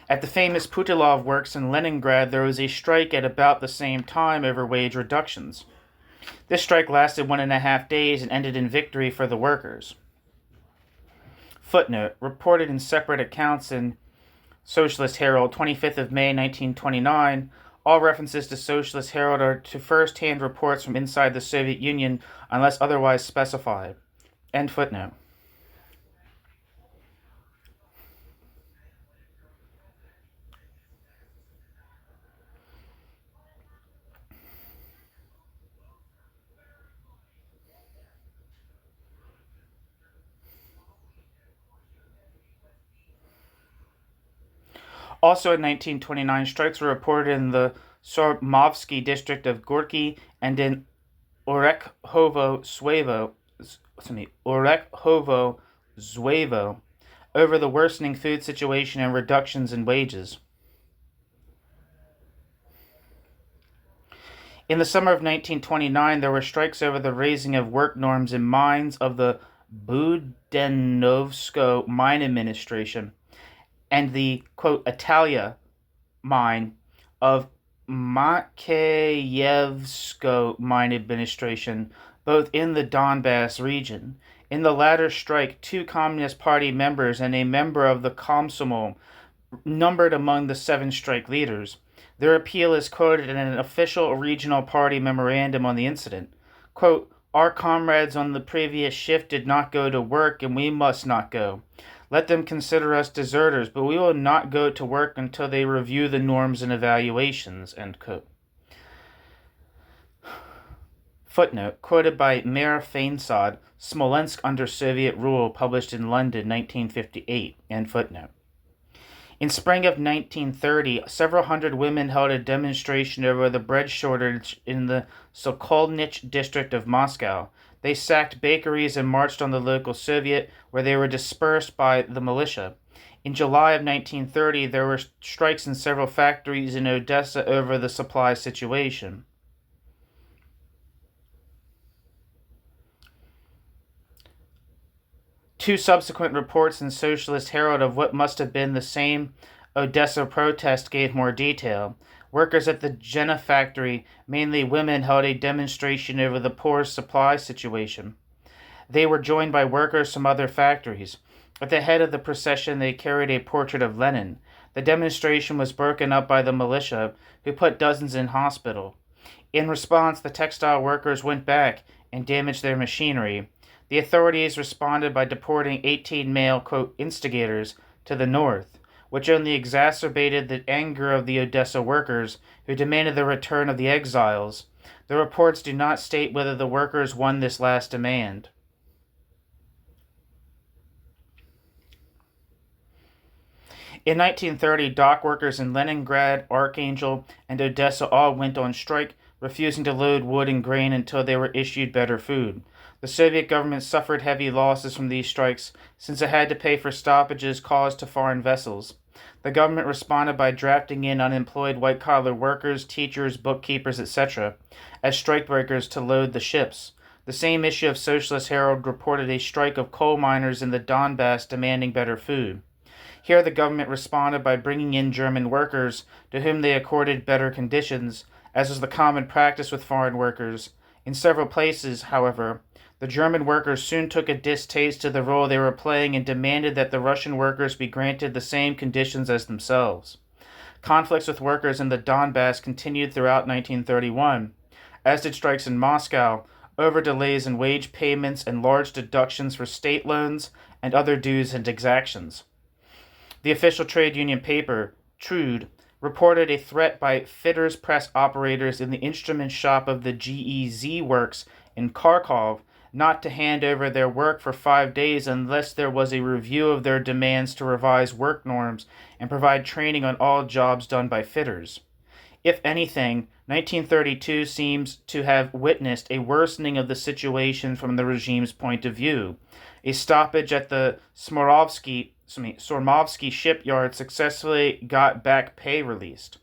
Speaker 1: At the famous Putilov works in Leningrad, there was a strike at about the same time over wage reductions. This strike lasted 1.5 days and ended in victory for the workers. Footnote, reported in separate accounts in Socialist Herald, 25th of May 1929, all references to Socialist Herald are to first-hand reports from inside the Soviet Union unless otherwise specified. End footnote. Also in 1929, strikes were reported in the Sormovsky district of Gorky and in Orekhovo-Zhuevo over the worsening food situation and reductions in wages. In the summer of 1929, there were strikes over the raising of work norms in mines of the Budenovsko Mine Administration and the, quote, Italia mine of Makeyevsko Mine Administration, both in the Donbass region. In the latter strike, 2 Communist Party members and a member of the Komsomol numbered among the 7 strike leaders. Their appeal is quoted in an official regional party memorandum on the incident. Quote, our comrades on the previous shift did not go to work, and we must not go. Let them consider us deserters, but we will not go to work until they review the norms and evaluations. End quote. Footnote, quoted by Mayor Fainsod, Smolensk under Soviet rule, published in London, 1958. End footnote. In spring of 1930, several hundred women held a demonstration over the bread shortage in the Sokolnich district of Moscow. They sacked bakeries and marched on the local Soviet, where they were dispersed by the militia. In July of 1930, there were strikes in several factories in Odessa over the supply situation. Two subsequent reports in Socialist Herald of what must have been the same Odessa protest gave more detail. Workers at the Jenna factory, mainly women, held a demonstration over the poor supply situation. They were joined by workers from other factories. At the head of the procession, they carried a portrait of Lenin. The demonstration was broken up by the militia, who put dozens in hospital. In response, the textile workers went back and damaged their machinery. The authorities responded by deporting 18 male, quote, instigators to the north, which only exacerbated the anger of the Odessa workers, who demanded the return of the exiles. The reports do not state whether the workers won this last demand. In 1930, dock workers in Leningrad, Archangel, and Odessa all went on strike, refusing to load wood and grain until they were issued better food. The Soviet government suffered heavy losses from these strikes, since it had to pay for stoppages caused to foreign vessels. The government responded by drafting in unemployed white-collar workers, teachers, bookkeepers, etc., as strikebreakers to load the ships. The same issue of Socialist Herald reported a strike of coal miners in the Donbass demanding better food. Here the government responded by bringing in German workers, to whom they accorded better conditions, as was the common practice with foreign workers. In several places, however, the German workers soon took a distaste to the role they were playing and demanded that the Russian workers be granted the same conditions as themselves. Conflicts with workers in the Donbass continued throughout 1931, as did strikes in Moscow, over delays in wage payments and large deductions for state loans and other dues and exactions. The official trade union paper, Trud, reported a threat by fitters press operators in the instrument shop of the GEZ works in Kharkov not to hand over their work for 5 days unless there was a review of their demands to revise work norms and provide training on all jobs done by fitters. If anything, 1932 seems to have witnessed a worsening of the situation from the regime's point of view. A stoppage at the Sormovsky shipyard successfully got back pay released.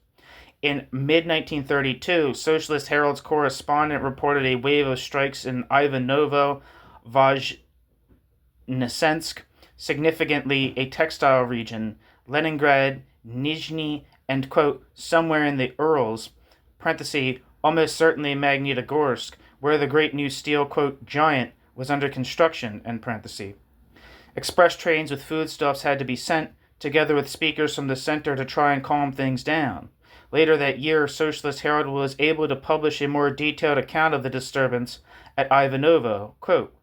Speaker 1: In mid-1932, Socialist Herald's correspondent reported a wave of strikes in Ivanovo, Voznesensk, significantly a textile region, Leningrad, Nizhny, and, quote, somewhere in the Urals, parenthesis, almost certainly Magnitogorsk, where the great new steel, quote, giant was under construction, end parenthesis. Express trains with foodstuffs had to be sent, together with speakers from the center to try and calm things down. Later that year, Socialist Herald was able to publish a more detailed account of the disturbance at Ivanovo. Quote,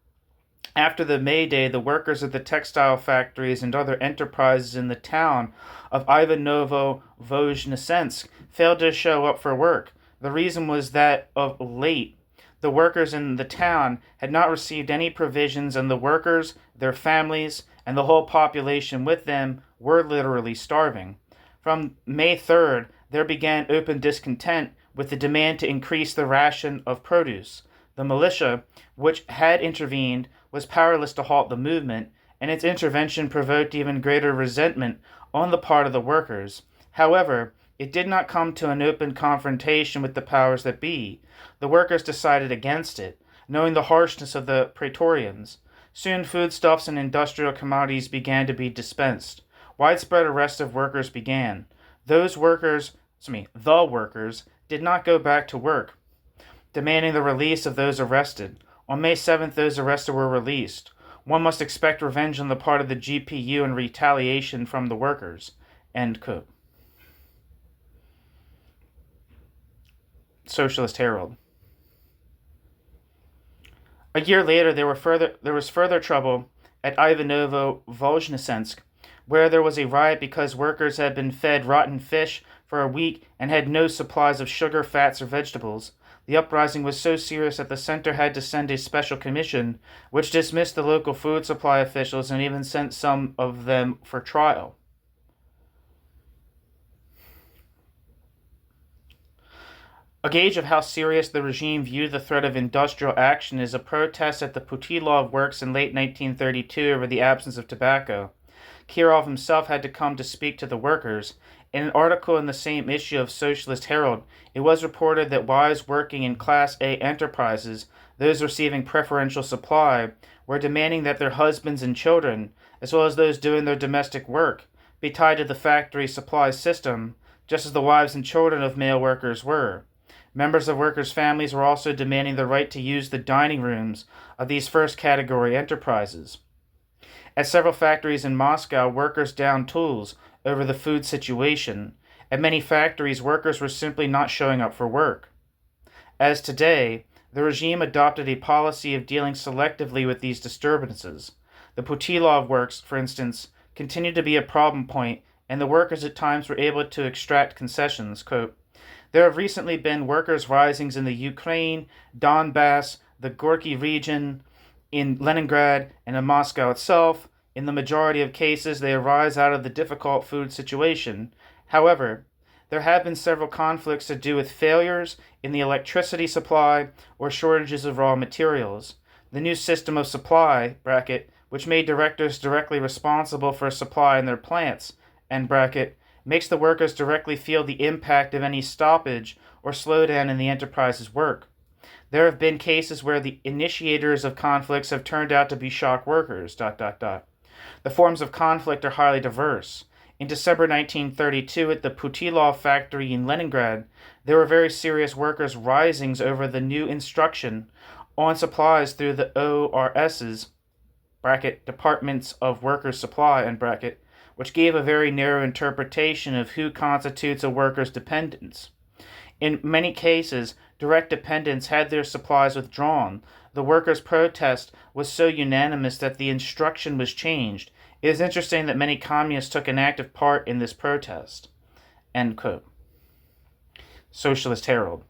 Speaker 1: after the May Day, the workers at the textile factories and other enterprises in the town of Ivanovo-Voznesensk failed to show up for work. The reason was that of late, the workers in the town had not received any provisions, and the workers, their families, and the whole population with them were literally starving. From May 3rd, there began open discontent with the demand to increase the ration of produce. The militia, which had intervened, was powerless to halt the movement, and its intervention provoked even greater resentment on the part of the workers. However, it did not come to an open confrontation with the powers that be. The workers decided against it, knowing the harshness of the Praetorians. Soon foodstuffs and industrial commodities began to be dispensed. Widespread arrest of workers began. The workers did not go back to work, demanding the release of those arrested. On May 7th, those arrested were released. One must expect revenge on the part of the GPU and retaliation from the workers. End quote. Socialist Herald. A year later, there was further trouble at Ivanovo-Voznesensk, where there was a riot because workers had been fed rotten fish for a week and had no supplies of sugar, fats, or vegetables. The uprising was so serious that the center had to send a special commission, which dismissed the local food supply officials and even sent some of them for trial. A gauge of how serious the regime viewed the threat of industrial action is a protest at the Putilov works in late 1932 over the absence of tobacco. Kirov himself had to come to speak to the workers. In an article in the same issue of Socialist Herald, it was reported that wives working in Class A enterprises, those receiving preferential supply, were demanding that their husbands and children, as well as those doing their domestic work, be tied to the factory supply system, just as the wives and children of male workers were. Members of workers' families were also demanding the right to use the dining rooms of these first-category enterprises. At several factories in Moscow, workers downed tools over the food situation. At many factories, workers were simply not showing up for work. As today, the regime adopted a policy of dealing selectively with these disturbances. The Putilov works, for instance, continued to be a problem point, and the workers at times were able to extract concessions. Quote, there have recently been workers' risings in the Ukraine, Donbass, the Gorky region, in Leningrad, and in Moscow itself. In the majority of cases, they arise out of the difficult food situation. However, there have been several conflicts to do with failures in the electricity supply or shortages of raw materials. The new system of supply, which made directors directly responsible for supply in their plants, makes the workers directly feel the impact of any stoppage or slowdown in the enterprise's work. There have been cases where the initiators of conflicts have turned out to be shock workers. The forms of conflict are highly diverse. In December 1932, at the Putilov factory in Leningrad, there were very serious workers' risings over the new instruction on supplies through the ORS's Departments of Workers' Supply, which gave a very narrow interpretation of who constitutes a worker's dependence. In many cases, direct dependents had their supplies withdrawn. The workers' protest was so unanimous that the instruction was changed. It is interesting that many communists took an active part in this protest. End quote. Socialist Herald.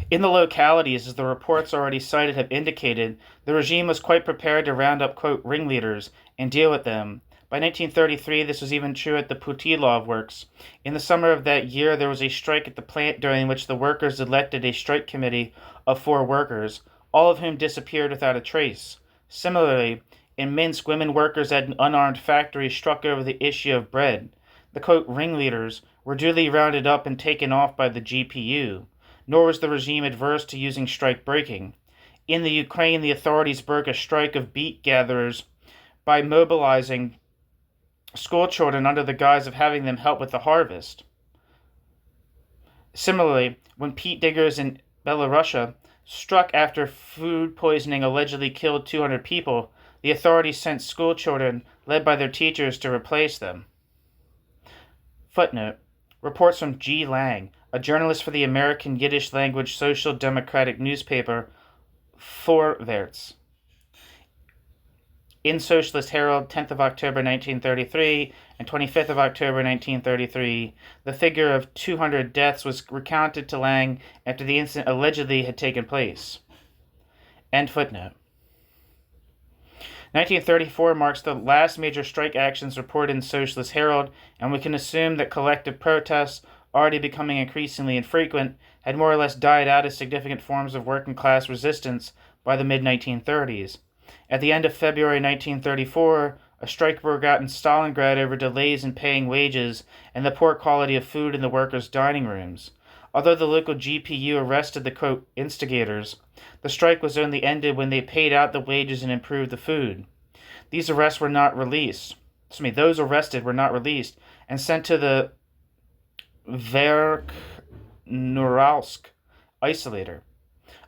Speaker 1: In the localities, as the reports already cited have indicated, the regime was quite prepared to round up, quote, ringleaders and deal with them. By 1933, this was even true at the Putilov works. In the summer of that year, there was a strike at the plant during which the workers elected a strike committee of 4 workers, all of whom disappeared without a trace. Similarly, in Minsk, women workers at an unarmed factory struck over the issue of bread. The, quote, ringleaders were duly rounded up and taken off by the GPU. Nor was the regime adverse to using strike breaking. In the Ukraine, the authorities broke a strike of beet gatherers by mobilizing school children under the guise of having them help with the harvest. Similarly, when peat diggers in Belarusia struck after food poisoning allegedly killed 200 people, the authorities sent school children, led by their teachers, to replace them. Footnote. Reports from G. Lang, a journalist for the American Yiddish-language Social Democratic newspaper Vorwärts. In Socialist Herald, 10th of October 1933 and 25th of October 1933, the figure of 200 deaths was recounted to Lang after the incident allegedly had taken place. End footnote. 1934 marks the last major strike actions reported in Socialist Herald, and we can assume that collective protests, already becoming increasingly infrequent, had more or less died out as significant forms of working-class resistance by the mid-1930s. At the end of February 1934, a strike broke out in Stalingrad over delays in paying wages and the poor quality of food in the workers' dining rooms. Although the local GPU arrested the, quote, instigators, the strike was only ended when they paid out the wages and improved the food. Those arrested were not released and sent to the Verkhnuralsk isolator.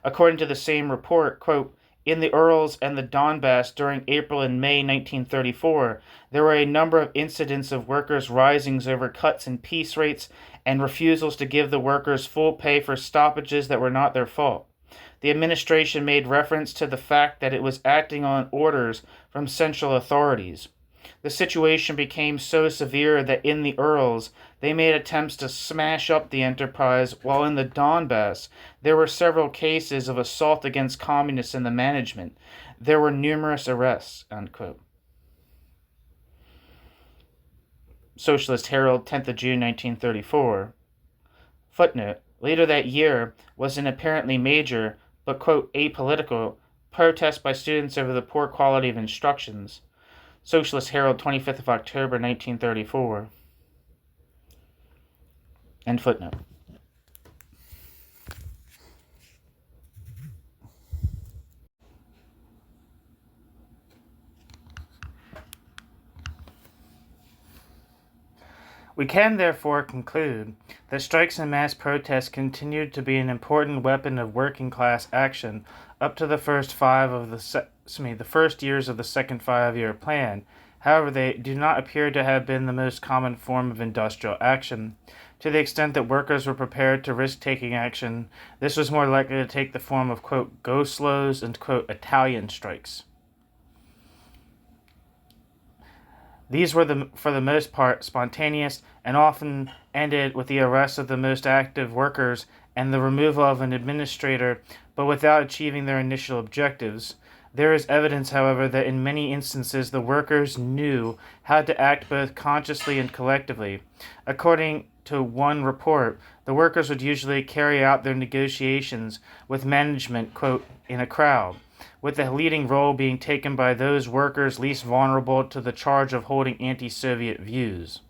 Speaker 1: According to the same report, quote, in the Urals and the Donbass during April and May 1934, there were a number of incidents of workers' risings over cuts in piece rates and refusals to give the workers full pay for stoppages that were not their fault. The administration made reference to the fact that it was acting on orders from central authorities. The situation became so severe that in the Urals, they made attempts to smash up the enterprise, while in the Donbass, there were several cases of assault against communists in the management. There were numerous arrests, unquote. Socialist Herald, 10th of June, 1934. Footnote. Later that year was an apparently major, but, quote, apolitical, protest by students over the poor quality of instructions. Socialist Herald, 25th of October, 1934. End footnote. We can therefore conclude that strikes and mass protests continued to be an important weapon of working class action up to the first years of the second 5-year plan. However, they do not appear to have been the most common form of industrial action. To the extent that workers were prepared to risk taking action, this was more likely to take the form of, quote, go-slows and, quote, Italian strikes. These were, for the most part, spontaneous and often ended with the arrest of the most active workers and the removal of an administrator, but without achieving their initial objectives. There is evidence, however, that in many instances the workers knew how to act both consciously and collectively. According to one report, the workers would usually carry out their negotiations with management, quote, in a crowd, with the leading role being taken by those workers least vulnerable to the charge of holding anti-Soviet views.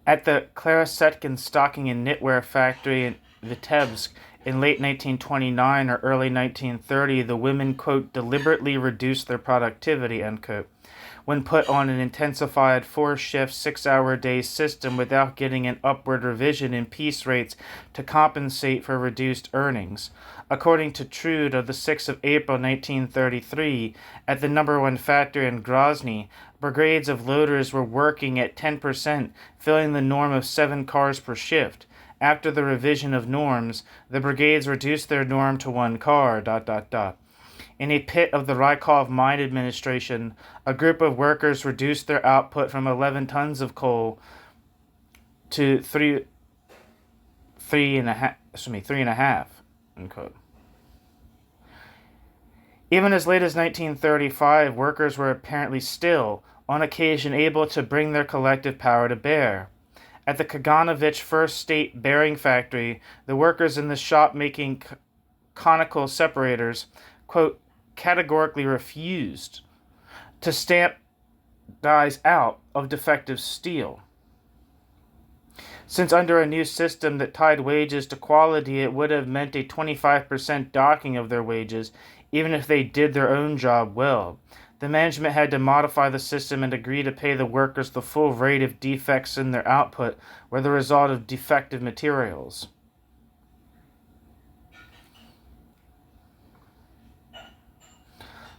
Speaker 1: At the Clara-Setkin stocking and knitwear factory in Vitebsk in late 1929 or early 1930, the women, quote, deliberately reduced their productivity, unquote, when put on an intensified 4-shift, 6-hour-day system without getting an upward revision in piece rates to compensate for reduced earnings. According to Trude of the 6th of April 1933, at the number 1 factory in Grozny, brigades of loaders were working at 10%, filling the norm of 7 cars per shift. After the revision of norms, the brigades reduced their norm to 1 car, In a pit of the Rykov mine administration, a group of workers reduced their output from 11 tons of coal to three and a half, unquote. Even as late as 1935, workers were apparently still, on occasion, able to bring their collective power to bear. At the Kaganovich First State Bearing Factory, the workers in the shop making conical separators, quote, categorically refused to stamp dies out of defective steel. Since under a new system that tied wages to quality, it would have meant a 25% docking of their wages, even if they did their own job well. The management had to modify the system and agree to pay the workers the full rate if defects in their output were the result of defective materials.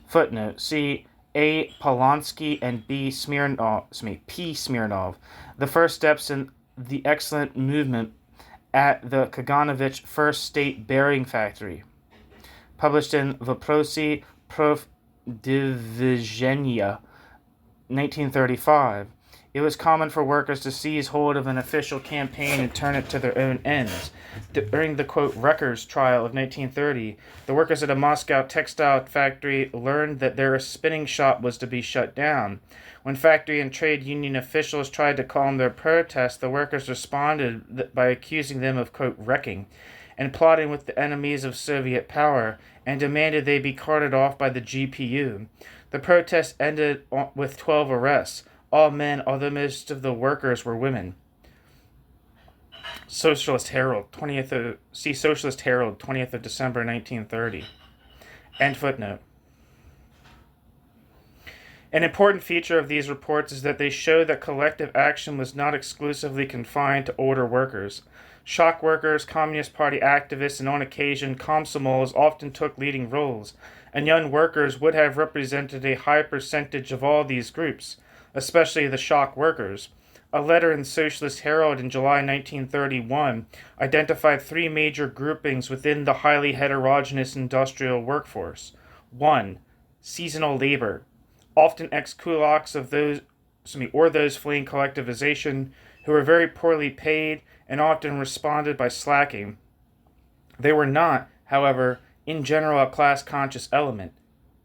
Speaker 1: Footnote: see A. Polonsky and P. Smirnov, the first steps in the excellent movement at the Kaganovich First State Bearing Factory, published in Voprosi Prof. Divizhenia, 1935. It was common for workers to seize hold of an official campaign and turn it to their own ends. During the, quote, Wreckers trial of 1930, the workers at a Moscow textile factory learned that their spinning shop was to be shut down. When factory and trade union officials tried to calm their protest, the workers responded by accusing them of, quote, wrecking and plotting with the enemies of Soviet power, and demanded they be carted off by the GPU. The protest ended with 12 arrests, all men, although most of the workers were women. Socialist Herald, 20th of December 1930. End footnote. An important feature of these reports is that they show that collective action was not exclusively confined to older workers. Shock workers, Communist Party activists, and on occasion Komsomols often took leading roles, and young workers would have represented a high percentage of all these groups, especially the shock workers. A letter in the Socialist Herald in July 1931 identified three major groupings within the highly heterogeneous industrial workforce. 1. Seasonal labor, often ex-kulaks of those fleeing collectivization, who were very poorly paid and often responded by slacking. They were not, however, in general a class-conscious element.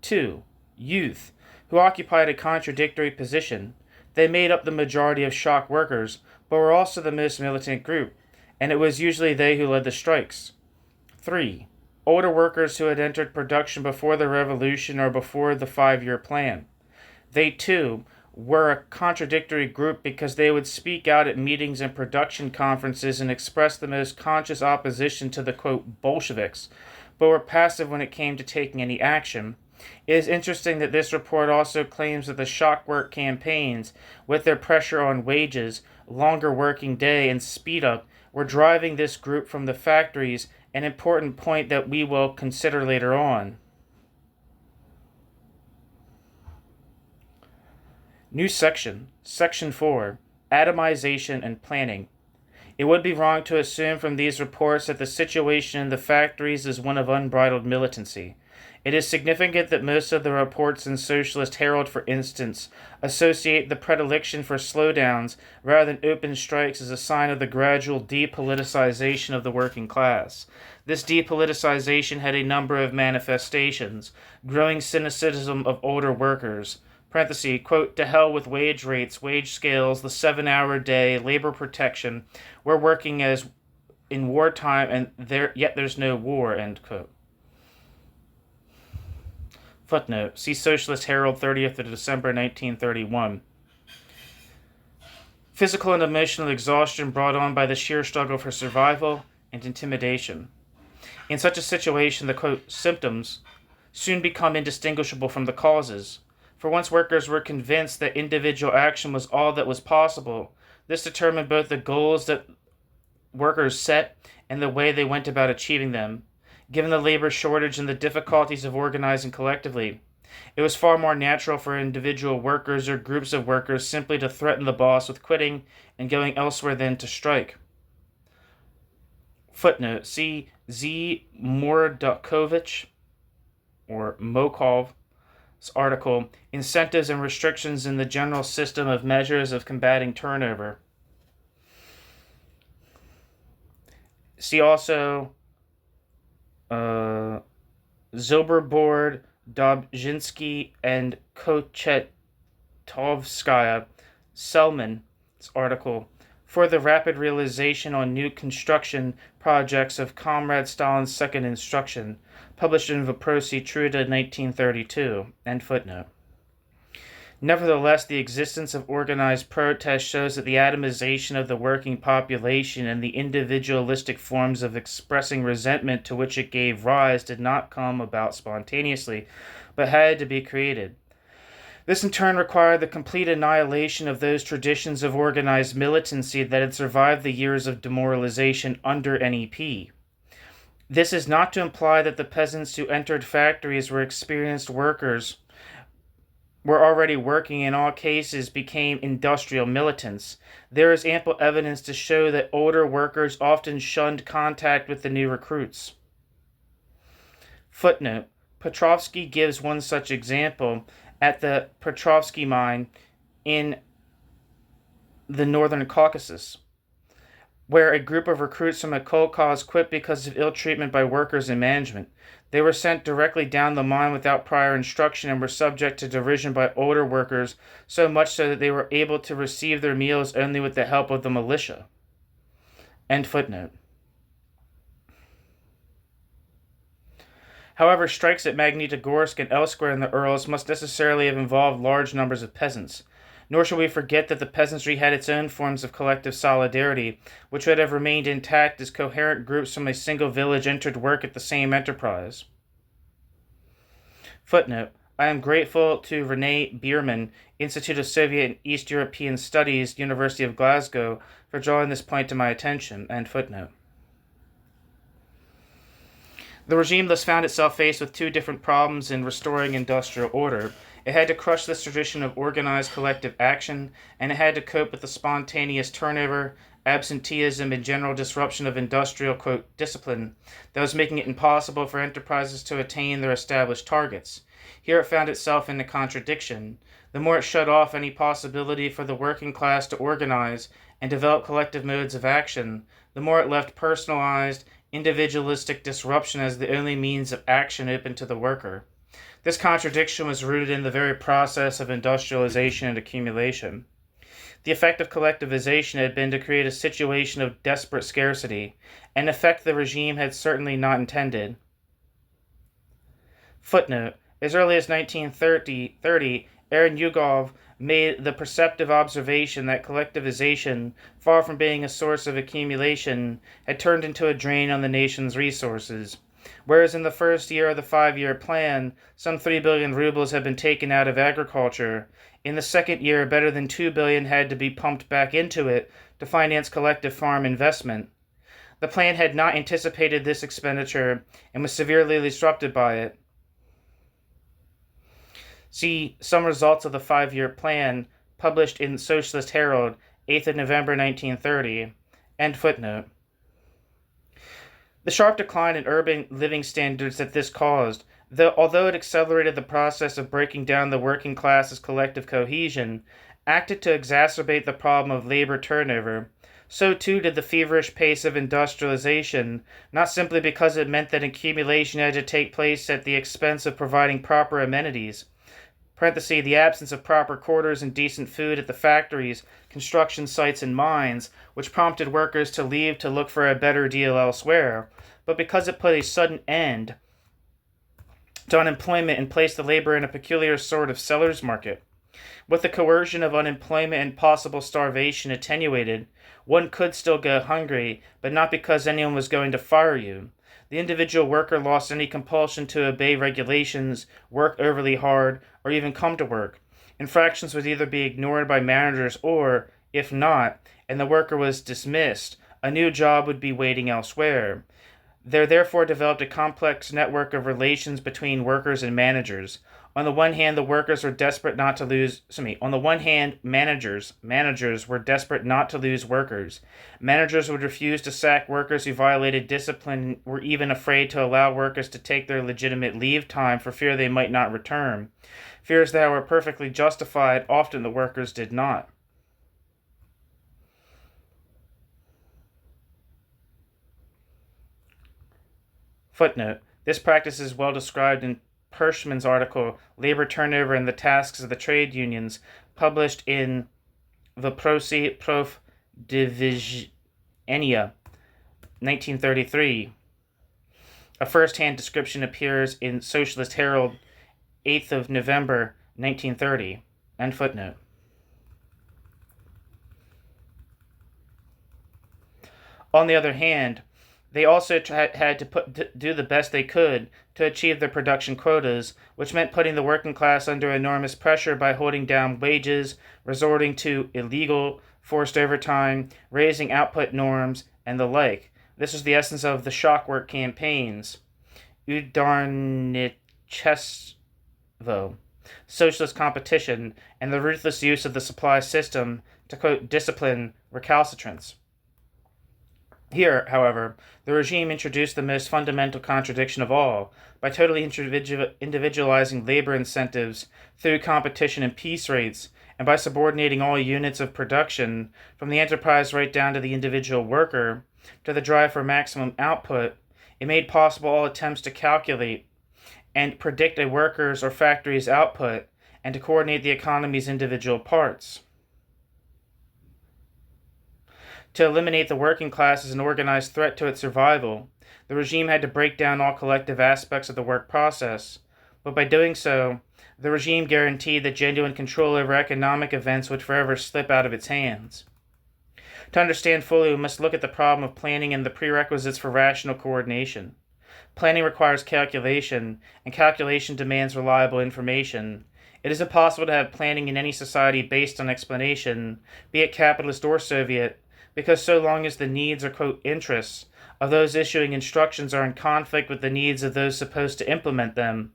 Speaker 1: 2. Youth, who occupied a contradictory position. They made up the majority of shock workers, but were also the most militant group, and it was usually they who led the strikes. 3. Older workers who had entered production before the revolution or before the 5-year plan. They, too, were a contradictory group because they would speak out at meetings and production conferences and express the most conscious opposition to the, quote, Bolsheviks, but were passive when it came to taking any action. It is interesting that this report also claims that the shock work campaigns, with their pressure on wages, longer working day, and speed up, were driving this group from the factories, an important point that we will consider later on. New section, Section 4, Atomization and Planning. It would be wrong to assume from these reports that the situation in the factories is one of unbridled militancy. It is significant that most of the reports in Socialist Herald, for instance, associate the predilection for slowdowns rather than open strikes as a sign of the gradual depoliticization of the working class. This depoliticization had a number of manifestations: growing cynicism of older workers, parenthesis, quote, to hell with wage rates, wage scales, the 7-hour day, labor protection, we're working as in wartime and yet there's no war, end quote. Footnote, see Socialist Herald, 30th of December 1931. Physical and emotional exhaustion brought on by the sheer struggle for survival and intimidation. In such a situation, the, quote, symptoms soon become indistinguishable from the causes. For once workers were convinced that individual action was all that was possible, this determined both the goals that workers set and the way they went about achieving them. Given the labor shortage and the difficulties of organizing collectively, it was far more natural for individual workers or groups of workers simply to threaten the boss with quitting and going elsewhere than to strike. Footnote, see Z. Mordkovich or Mokov article, Incentives and Restrictions in the General System of Measures of Combating Turnover. See also Zilberboard, Dobzhinsky, and Kochetovskaya, Selman's article, for the rapid realization on new construction projects of Comrade Stalin's second instruction, published in Vопроsi Truda 1932, end footnote. Nevertheless, the existence of organized protest shows that the atomization of the working population and the individualistic forms of expressing resentment to which it gave rise did not come about spontaneously, but had to be created. This in turn required the complete annihilation of those traditions of organized militancy that had survived the years of demoralization under NEP. This is not to imply that the peasants who entered factories were experienced workers, were already working in all cases, became industrial militants. There is ample evidence to show that older workers often shunned contact with the new recruits. Footnote: Petrovsky gives one such example at the Petrovsky mine in the northern Caucasus, where a group of recruits from a kolkhoz quit because of ill treatment by workers and management. They were sent directly down the mine without prior instruction and were subject to derision by older workers, so much so that they were able to receive their meals only with the help of the militia. End footnote. However, strikes at Magnitogorsk and elsewhere in the Urals must necessarily have involved large numbers of peasants. Nor shall we forget that the peasantry had its own forms of collective solidarity, which would have remained intact as coherent groups from a single village entered work at the same enterprise. Footnote: I am grateful to René Bierman, Institute of Soviet and East European Studies, University of Glasgow, for drawing this point to my attention. End footnote. The regime thus found itself faced with two different problems in restoring industrial order. It had to crush this tradition of organized collective action, and it had to cope with the spontaneous turnover, absenteeism, and general disruption of industrial, quote, discipline that was making it impossible for enterprises to attain their established targets. Here it found itself in a contradiction. The more it shut off any possibility for the working class to organize and develop collective modes of action, the more it left personalized, individualistic disruption as the only means of action open to the worker. This contradiction was rooted in the very process of industrialization and accumulation. The effect of collectivization had been to create a situation of desperate scarcity, an effect the regime had certainly not intended. Footnote: as early as 1930, Aaron Yugov made the perceptive observation that collectivization, far from being a source of accumulation, had turned into a drain on the nation's resources. Whereas in the first year of the 5-year plan, some 3 billion rubles had been taken out of agriculture, in the second year better than 2 billion had to be pumped back into it to finance collective farm investment. The plan had not anticipated this expenditure and was severely disrupted by it. See some results of the 5-year plan, published in Socialist Herald, 8th of November 1930. End footnote. The sharp decline in urban living standards that this caused, although it accelerated the process of breaking down the working class's collective cohesion, acted to exacerbate the problem of labor turnover. So too did the feverish pace of industrialization, not simply because it meant that accumulation had to take place at the expense of providing proper amenities, the absence of proper quarters and decent food at the factories, construction sites, and mines, which prompted workers to leave to look for a better deal elsewhere, but because it put a sudden end to unemployment and placed the labor in a peculiar sort of seller's market. With the coercion of unemployment and possible starvation attenuated, one could still go hungry, but not because anyone was going to fire you. The individual worker lost any compulsion to obey regulations, work overly hard, or even come to work. Infractions would either be ignored by managers or, if not, and the worker was dismissed, a new job would be waiting elsewhere. There therefore developed a complex network of relations between workers and managers. On the one hand, managers were desperate not to lose workers. Managers would refuse to sack workers who violated discipline and were even afraid to allow workers to take their legitimate leave time for fear they might not return. Fears that were perfectly justified, often the workers did not. Footnote. This practice is well described in Pershman's article, Labor Turnover and the Tasks of the Trade Unions, published in the Proce Prof. Divisienia, 1933. A first-hand description appears in Socialist Herald, 8th of November, 1930. End footnote. On the other hand, they also had to do the best they could to achieve their production quotas, which meant putting the working class under enormous pressure by holding down wages, resorting to illegal, forced overtime, raising output norms, and the like. This was the essence of the shock work campaigns. Udarnichestvo, socialist competition, and the ruthless use of the supply system to, quote, discipline recalcitrants. Here, however, the regime introduced the most fundamental contradiction of all by totally individualizing labor incentives through competition and piece rates, and by subordinating all units of production, from the enterprise right down to the individual worker, to the drive for maximum output. It made possible all attempts to calculate and predict a worker's or factory's output, and to coordinate the economy's individual parts. To eliminate the working class as an organized threat to its survival, the regime had to break down all collective aspects of the work process, but by doing so, the regime guaranteed that genuine control over economic events would forever slip out of its hands. To understand fully, we must look at the problem of planning and the prerequisites for rational coordination. Planning requires calculation, and calculation demands reliable information. It is impossible to have planning in any society based on explanation, be it capitalist or Soviet, because so long as the needs or, quote, interests of those issuing instructions are in conflict with the needs of those supposed to implement them,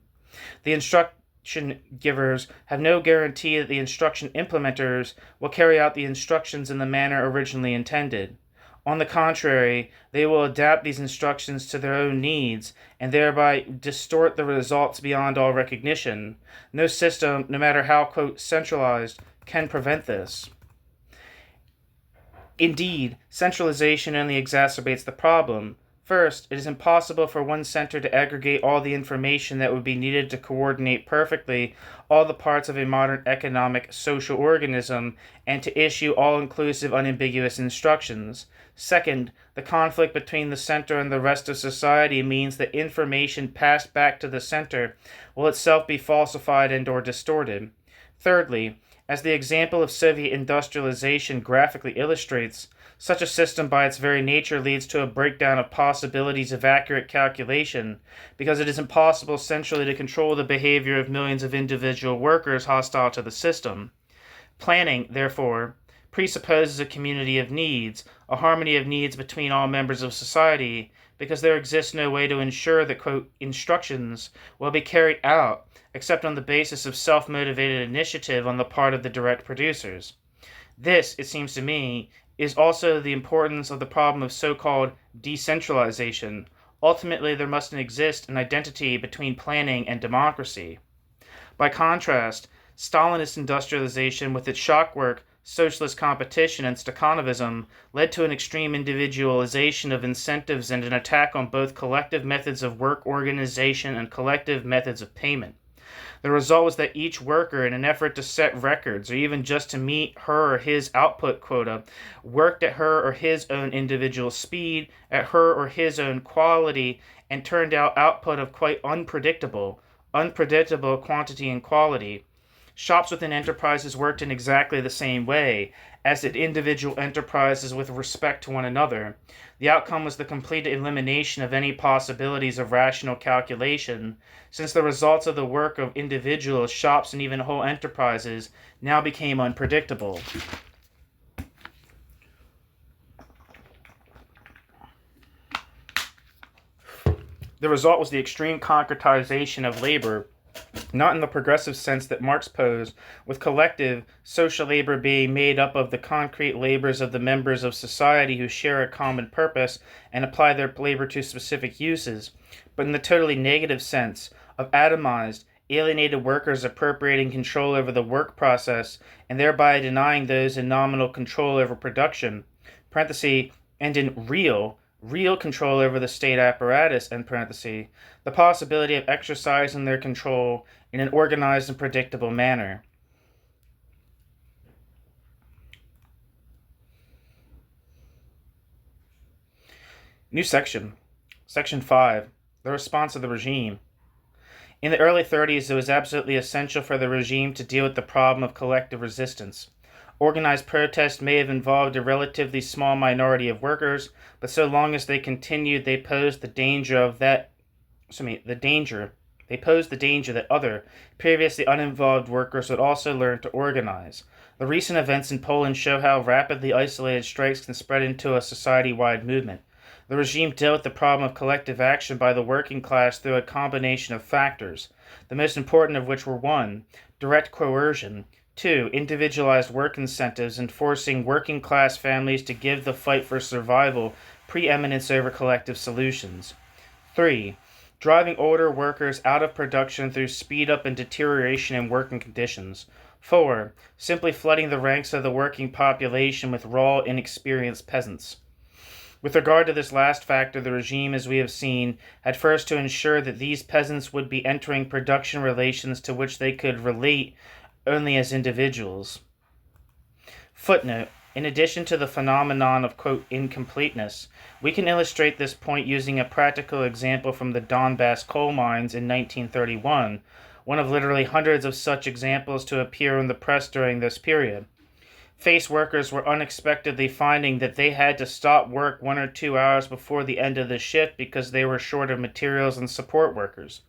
Speaker 1: the instruction givers have no guarantee that the instruction implementers will carry out the instructions in the manner originally intended. On the contrary, they will adapt these instructions to their own needs and thereby distort the results beyond all recognition. No system, no matter how, quote, centralized, can prevent this. Indeed, centralization only exacerbates the problem. First, it is impossible for one center to aggregate all the information that would be needed to coordinate perfectly all the parts of a modern economic social organism and to issue all-inclusive, unambiguous instructions. Second, the conflict between the center and the rest of society means that information passed back to the center will itself be falsified and or distorted. Thirdly, as the example of Soviet industrialization graphically illustrates, such a system by its very nature leads to a breakdown of possibilities of accurate calculation, because it is impossible centrally to control the behavior of millions of individual workers hostile to the system. Planning, therefore, presupposes a community of needs, a harmony of needs between all members of society, because there exists no way to ensure that, quote, instructions will be carried out except on the basis of self-motivated initiative on the part of the direct producers. This, it seems to me, is also the importance of the problem of so-called decentralization. Ultimately, there must exist an identity between planning and democracy. By contrast, Stalinist industrialization with its shock work, socialist competition, and Stakhanovism led to an extreme individualization of incentives and an attack on both collective methods of work organization and collective methods of payment. The result was that each worker, in an effort to set records or even just to meet her or his output quota, worked at her or his own individual speed, at her or his own quality, and turned out output of quite unpredictable quantity and quality. Shops within enterprises worked in exactly the same way as did individual enterprises with respect to one another. The outcome was the complete elimination of any possibilities of rational calculation, since the results of the work of individuals, shops, and even whole enterprises now became unpredictable. The result was the extreme concretization of labor, not in the progressive sense that Marx posed, with collective social labor being made up of the concrete labors of the members of society who share a common purpose and apply their labor to specific uses, but in the totally negative sense of atomized, alienated workers appropriating control over the work process and thereby denying those in nominal control over production, (and in real real control over the state apparatus, end parenthesis, the possibility of exercising their control in an organized and predictable manner. New section. Section 5. The response of the regime. In the early 30s, it was absolutely essential for the regime to deal with the problem of collective resistance. Organized protest may have involved a relatively small minority of workers, but so long as they continued, they posed the danger that other, previously uninvolved workers would also learn to organize. The recent events in Poland show how rapidly isolated strikes can spread into a society-wide movement. The regime dealt with the problem of collective action by the working class through a combination of factors, the most important of which were 1. Direct coercion, 2. Individualized work incentives, enforcing working class families to give the fight for survival preeminence over collective solutions. 3. Driving older workers out of production through speed up and deterioration in working conditions. 4. Simply flooding the ranks of the working population with raw, inexperienced peasants. With regard to this last factor, the regime, as we have seen, had first to ensure that these peasants would be entering production relations to which they could relate only as individuals. Footnote. In addition to the phenomenon of, quote, incompleteness, we can illustrate this point using a practical example from the Donbass coal mines in 1931, one of literally hundreds of such examples to appear in the press during this period. Face workers were unexpectedly finding that they had to stop work 1 or 2 hours before the end of the shift because they were short of materials and support workers.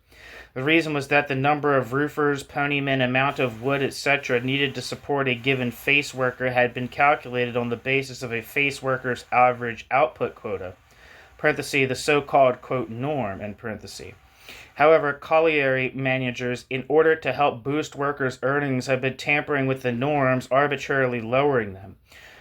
Speaker 1: The reason was that the number of roofers, ponymen, amount of wood, etc. needed to support a given face worker had been calculated on the basis of a face worker's average output quota, parenthesis, the so-called, quote, norm, end parenthesis. However, colliery managers, in order to help boost workers' earnings, have been tampering with the norms, arbitrarily lowering them.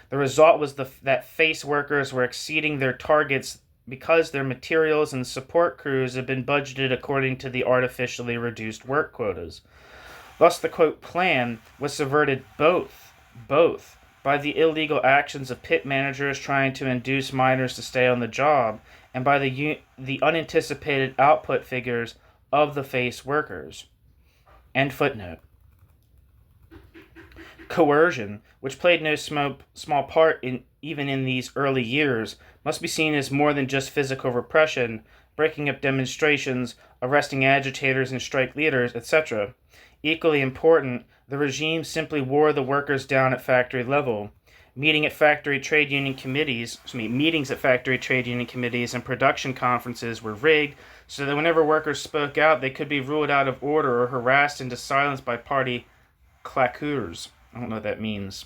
Speaker 1: The result was that face workers were exceeding their targets because their materials and support crews had been budgeted according to the artificially reduced work quotas. Thus, the, quote, plan was subverted both by the illegal actions of pit managers trying to induce miners to stay on the job, and by the unanticipated output figures of the face workers. End footnote. Coercion, which played no small part even in these early years, must be seen as more than just physical repression, breaking up demonstrations, arresting agitators and strike leaders, etc. Equally important, the regime simply wore the workers down at factory level. Meetings at factory trade union committees and production conferences were rigged so that whenever workers spoke out, they could be ruled out of order or harassed into silence by party claqueurs. I don't know what that means.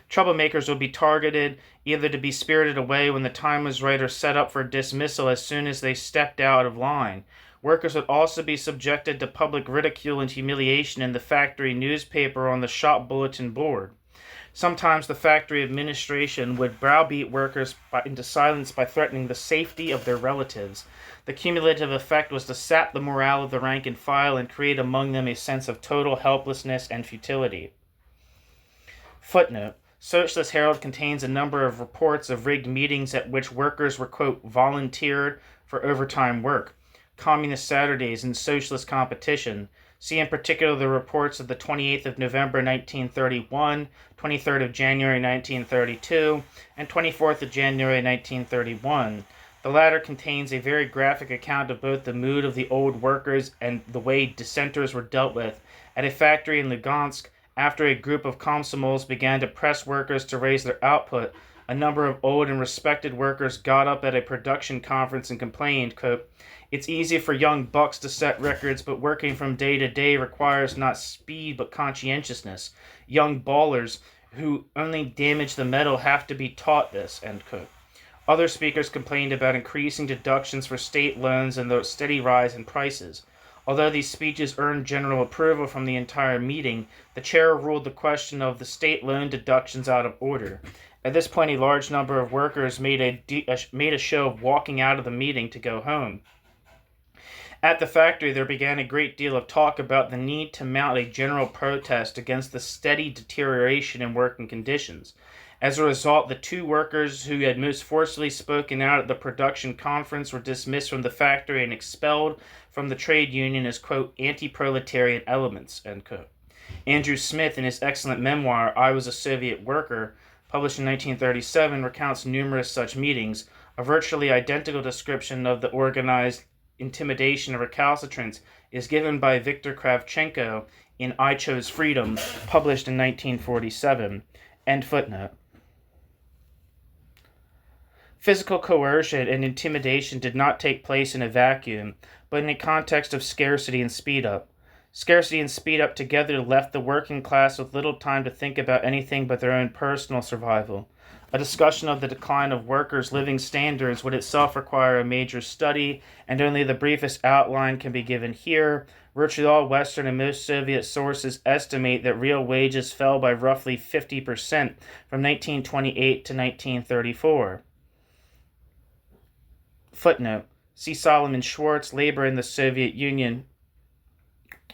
Speaker 1: Troublemakers would be targeted, either to be spirited away when the time was right or set up for dismissal as soon as they stepped out of line. Workers would also be subjected to public ridicule and humiliation in the factory newspaper or on the shop bulletin board. Sometimes the factory administration would browbeat workers into silence by threatening the safety of their relatives. The cumulative effect was to sap the morale of the rank and file and create among them a sense of total helplessness and futility. Footnote. Socialist Herald contains a number of reports of rigged meetings at which workers were, quote, volunteered for overtime work, communist Saturdays, and socialist competition. See in particular the reports of the 28th of November 1931, 23rd of January 1932, and 24th of January 1931. The latter contains a very graphic account of both the mood of the old workers and the way dissenters were dealt with. At a factory in Lugansk, after a group of komsomols began to press workers to raise their output, a number of old and respected workers got up at a production conference and complained, quote, "It's easy for young bucks to set records, but working from day to day requires not speed but conscientiousness. Young ballers who only damage the metal have to be taught this," end quote. Other speakers complained about increasing deductions for state loans and the steady rise in prices. Although these speeches earned general approval from the entire meeting, the chair ruled the question of the state loan deductions out of order. At this point, a large number of workers made a show of walking out of the meeting to go home. At the factory, there began a great deal of talk about the need to mount a general protest against the steady deterioration in working conditions. As a result, the two workers who had most forcefully spoken out at the production conference were dismissed from the factory and expelled from the trade union as, quote, anti-proletarian elements, end quote. Andrew Smith, in his excellent memoir, I Was a Soviet Worker, published in 1937, recounts numerous such meetings. A virtually identical description of the organized intimidation of recalcitrants is given by Viktor Kravchenko in I Chose Freedom, published in 1947. End footnote. Physical coercion and intimidation did not take place in a vacuum, but in a context of scarcity and speed-up. Scarcity and speed-up together left the working class with little time to think about anything but their own personal survival. A discussion of the decline of workers' living standards would itself require a major study, and only the briefest outline can be given here. Virtually all Western and most Soviet sources estimate that real wages fell by roughly 50% from 1928 to 1934. Footnote. See Solomon Schwartz, Labor in the Soviet Union.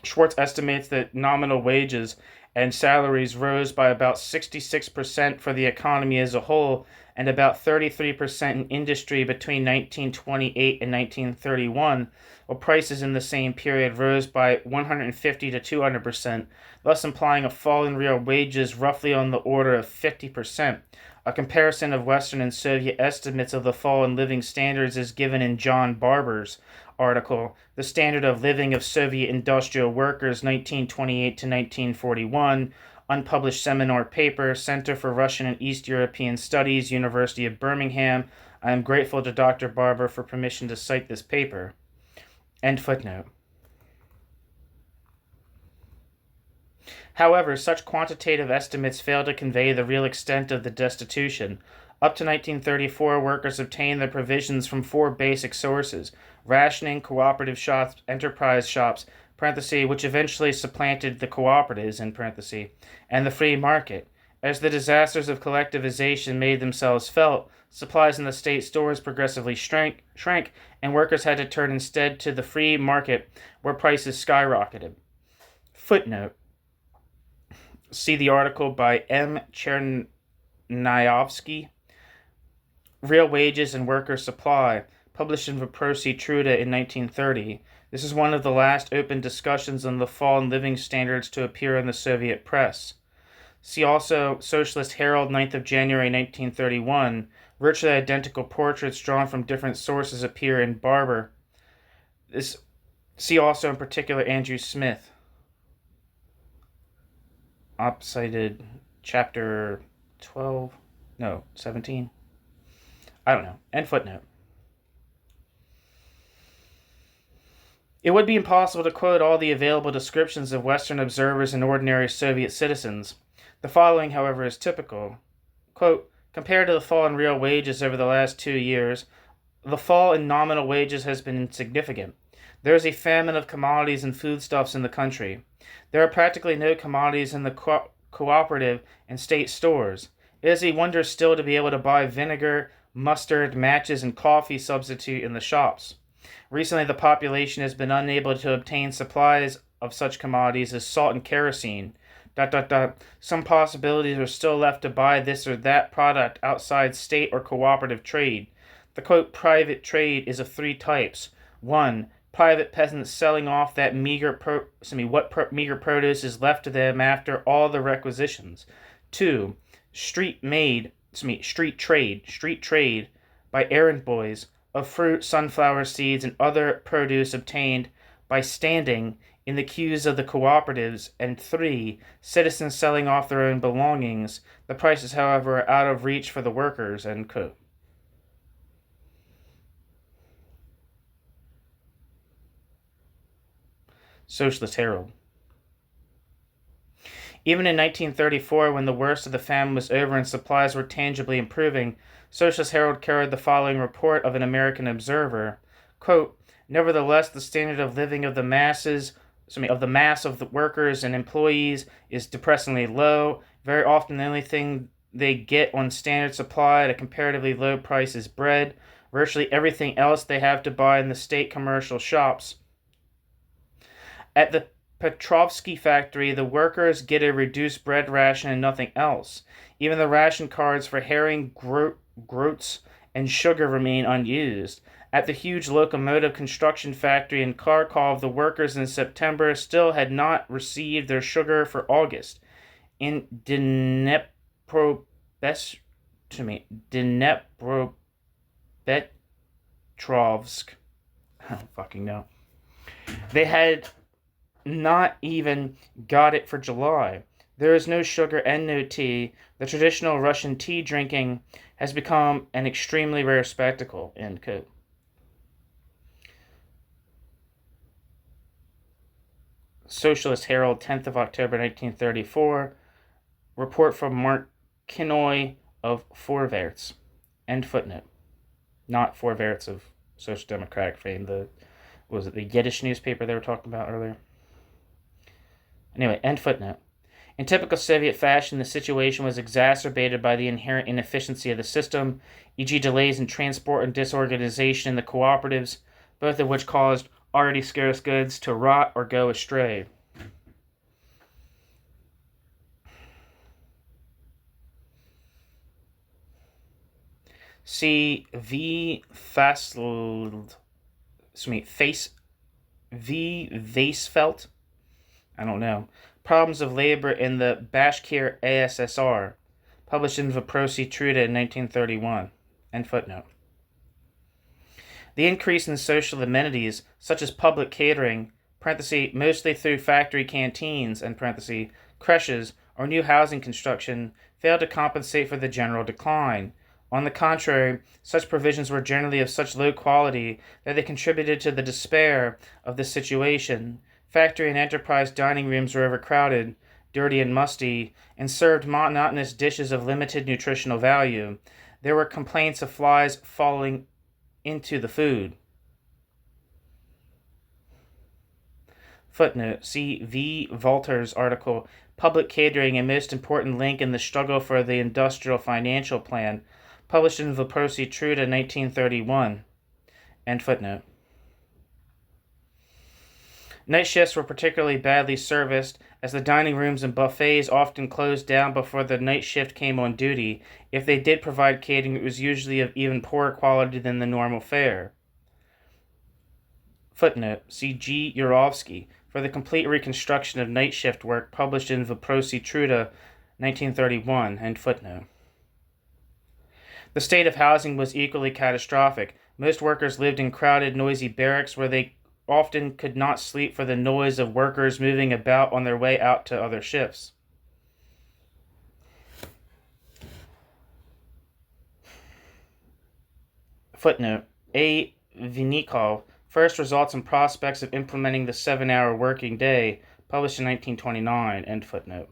Speaker 1: Schwartz estimates that nominal wages and salaries rose by about 66% for the economy as a whole and about 33% in industry between 1928 and 1931, while prices in the same period rose by 150 to 200%, thus implying a fall in real wages roughly on the order of 50%. A comparison of Western and Soviet estimates of the fall in living standards is given in John Barber's article, The Standard of Living of Soviet Industrial Workers, 1928 to 1941, unpublished seminar paper, Center for Russian and East European Studies, University of Birmingham. I am grateful to Dr. Barber for permission to cite this paper. End footnote. However, such quantitative estimates fail to convey the real extent of the destitution. Up to 1934, workers obtained their provisions from four basic sources: rationing, cooperative shops, enterprise shops, which eventually supplanted the cooperatives, and the free market. As the disasters of collectivization made themselves felt, supplies in the state stores progressively shrank, and workers had to turn instead to the free market, where prices skyrocketed. Footnote. See the article by M. Chernyavsky, Real Wages and Worker Supply, published in Vопроsi Truda in 1930. This is one of the last open discussions on the fall in living standards to appear in the Soviet press. See also Socialist Herald, 9th of January 1931. Virtually identical portraits drawn from different sources appear in Barber. See also in particular Andrew Smith. Opcited chapter 17. I don't know. End footnote. It would be impossible to quote all the available descriptions of Western observers and ordinary Soviet citizens. The following, however, is typical. Quote, compared to the fall in real wages over the last 2 years, the fall in nominal wages has been insignificant. There is a famine of commodities and foodstuffs in the country. There are practically no commodities in the cooperative and state stores. It is a wonder still to be able to buy vinegar, mustard, matches, and coffee substitute in the shops. Recently, the population has been unable to obtain supplies of such commodities as salt and kerosene. Some possibilities are still left to buy this or that product outside state or cooperative trade. The quote private trade is of three types. 1. Private peasants selling off that meager produce is left to them after all the requisitions. 2. Street trade by errand boys of fruit, sunflower seeds, and other produce obtained by standing in the queues of the cooperatives. And 3. Citizens selling off their own belongings. The prices, however, are out of reach for the workers. End quote. Socialist Herald. Even in 1934, when the worst of the famine was over and supplies were tangibly improving, Socialist Herald carried the following report of an American observer. Quote, nevertheless, the standard of living of the mass of the workers and employees is depressingly low. Very often the only thing they get on standard supply at a comparatively low price is bread. Virtually everything else they have to buy in the state commercial shops. At the Petrovsky factory, the workers get a reduced bread ration and nothing else. Even the ration cards for herring, groats, and sugar remain unused. At the huge locomotive construction factory in Kharkov, the workers in September still had not received their sugar for August. In Dnepropetrovsk, I don't fucking know, they had not even got it for July. There is no sugar and no tea. The traditional Russian tea drinking has become an extremely rare spectacle. End quote. Socialist Herald, 10th of October 1934. Report from Mark Kinoy of Vorwärts. End footnote. Not Vorwärts of Social Democratic fame. The Yiddish newspaper they were talking about earlier? Anyway, end footnote. In typical Soviet fashion, the situation was exacerbated by the inherent inefficiency of the system, e.g. delays in transport and disorganization in the cooperatives, both of which caused already scarce goods to rot or go astray. See V. Vasfeld. I don't know. Problems of Labor in the Bashkir ASSR, published in Vопроsi Truda in 1931. End footnote. The increase in social amenities, such as public catering, mostly through factory canteens, creches, or new housing construction, failed to compensate for the general decline. On the contrary, such provisions were generally of such low quality that they contributed to the despair of the situation. Factory and enterprise dining rooms were overcrowded, dirty and musty, and served monotonous dishes of limited nutritional value. There were complaints of flies falling into the food. Footnote. See V. Walter's article, Public Catering, a Most Important Link in the Struggle for the Industrial Financial Plan, published in Vопроsi Truda, 1931. End footnote. Night shifts were particularly badly serviced, as the dining rooms and buffets often closed down before the night shift came on duty. If they did provide catering, it was usually of even poorer quality than the normal fare. Footnote. See G. Yurovsky for the complete reconstruction of night shift work, published in Vопроsi Truda, 1931. End footnote. The state of housing was equally catastrophic. Most workers lived in crowded, noisy barracks where they often could not sleep for the noise of workers moving about on their way out to other shifts. Footnote. A. Vinnikov, First Results and Prospects of Implementing the 7-Hour Working Day, published in 1929. End footnote.